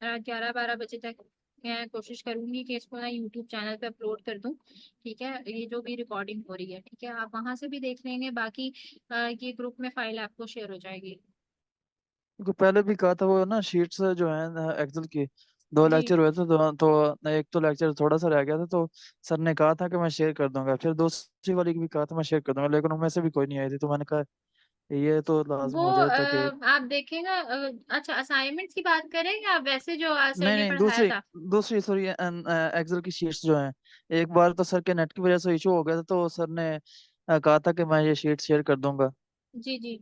11-12 बजे तक मैं कोशिश करूंगी कि इसको ना यूट्यूब चैनल पे अपलोड कर दूं। ठीक है, ये जो भी रिकॉर्डिंग हो रही है, ठीक है, आप वहां से भी देख लेंगे। बाकी ये ग्रुप में फाइल आपको शेयर हो जाएगी। को पहले भी कहा था वो ना शीट्स जो है एक्सेल की, दो जी, लेक्चर हुए थे तो एक तो लेक्चर थोड़ा सा रह गया था तो सर ने कहा था कि मैं शेयर कर दूंगा, फिर दूसरी वाली की भी कहा था मैं शेयर कर दूंगा, लेकिन उनमें से भी कोई नहीं आई थी तो मैंने कहा ये तो लाजम वो हो जाए ताकि। आप देखेंगे। अच्छा, असाइनमेंट्स की बात करें या वैसे जो आज सर नहीं ने नहीं, पढ़ाया दूसरी था? दूसरी सॉरी, एक्सेल की शीट्स जो हैं, एक बार तो सर के नेट की वजह से इशू हो गया था तो सर ने कहा था कि मैं ये शीट शेयर कर दूंगा, जी जी,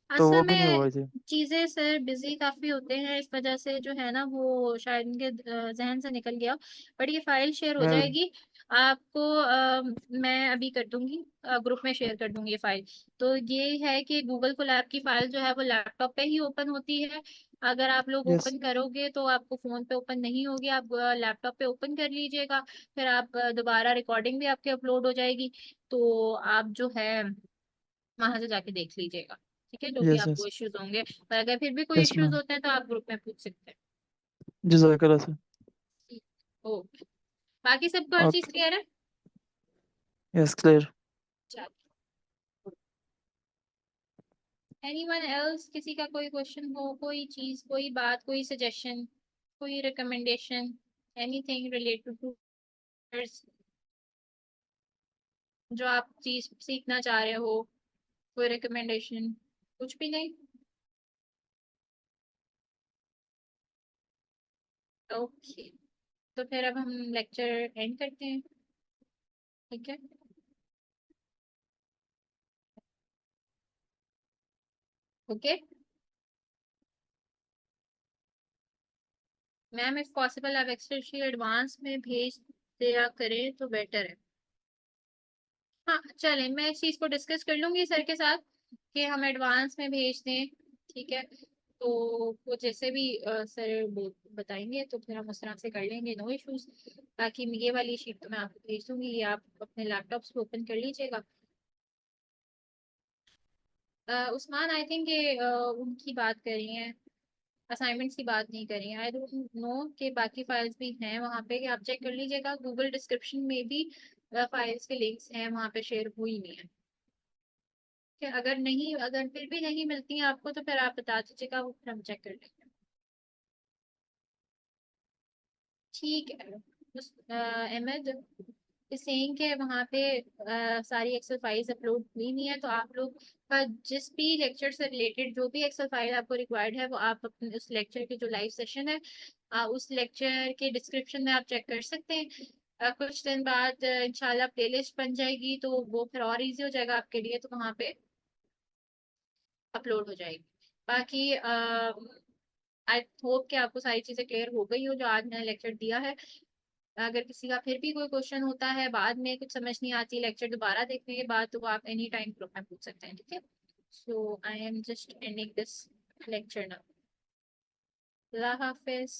तो असल वो भी नहीं में हुई थी। चीजें सर बिजी काफी होते हैं, इस वजह से जो है ना वो शायद इनके जहन से निकल गया। बट ये फाइल शेयर हो मैं जाएगी आपको। मैं अभी कर दूंगी, ग्रुप में शेयर कर दूंगी ये फाइल। तो ये है कि गूगल कोलैब की फाइल जो है वो लैपटॉप पे ही ओपन होती है। अगर आप लोग यस। ओपन करोगे तो आपको फोन पे ओपन नहीं होगी, आप लैपटॉप पे ओपन कर लीजिएगा। फिर आप दोबारा रिकॉर्डिंग भी आपके अपलोड हो जाएगी। तो आप जो है वहां से जाके देख लीजिएगा। ठीक है, जो भी यस आपको यस। इश्यूज होंगे, पर अगर फिर भी कोई यस इश्यूज मैम। होते हैं तो आप ग्रुप में पूछ सकते हैं। जज़ाकल्लाह सर। ओके, बाकी सबको हर चीज ओके। क्लियर है? Yes clear. एनीवन एल्स, किसी का कोई क्वेश्चन हो, कोई चीज, कोई बात, कोई सजेशन, कोई रिकमेंडेशन? एनीथिंग रिलेटेड टू जो आप चीज सीखना चाह रहे हो, कोई रिकमेंडेशन, कुछ भी नहीं? ओके, तो फिर अब हम लेक्चर एंड करते हैं, ठीक है? ओके मैम, इफ पॉसिबल आप एक्सेल शीट एडवांस में भेज दिया करें तो बेटर है। हाँ चलें, मैं इस चीज़ को डिस्कस कर लूंगी सर के साथ कि हम एडवांस में भेज दें, ठीक है? तो वो जैसे भी सर बताएंगे तो फिर हम उस तरह से कर लेंगे, नो इश्यूज। बाकी ये वाली शीट तो मैं आपको भेज दूंगी, ये आप अपने लैपटॉप से ओपन कर लीजिएगा। उस्मान आई थिंक ये उनकी बात कर रही हैं, असाइनमेंट्स की बात नहीं करी। आई डोंट नो कि बाकी फाइल्स भी हैं वहाँ पे, कि आप चेक कर लीजिएगा, गूगल डिस्क्रिप्शन में भी फाइल्स के लिंक्स हैं वहाँ पे, शेयर हुई नहीं है। कि अगर नहीं, अगर फिर भी नहीं मिलती हैं आपको तो फिर आप बता दीजिएगा, वो फिर हम चेक कर लेंगे। ठीक है। उस अहमद सेइंग के वहाँ पे सारी एक्सेल फाइल्स अपलोड हुई नहीं है, तो आप लोग का जिस भी लेक्चर से रिलेटेड जो भी एक्सेल फाइल आपको रिक्वायर्ड है वो आप अपने उस लेक्चर के जो लाइव सेशन है उस लेक्चर के डिस्क्रिप्शन में आप चेक कर सकते हैं। कुछ दिन बाद इंशाल्लाह प्लेलिस्ट बन जाएगी, तो वो फिर और इजी हो जाएगा आपके लिए, तो वहाँ पे अपलोड हो जाएगी। बाकी आई होप कि आपको सारी चीज़ें क्लियर हो गई हो जो आज मैंने लेक्चर दिया है। अगर किसी का फिर भी कोई क्वेश्चन होता है, बाद में कुछ समझ नहीं आती लेक्चर दोबारा देखने के बाद, तो वो आप एनी टाइम ग्रुप में पूछ सकते हैं, ठीक है? So I am just ending this lecture now. अल्लाह हाफिज।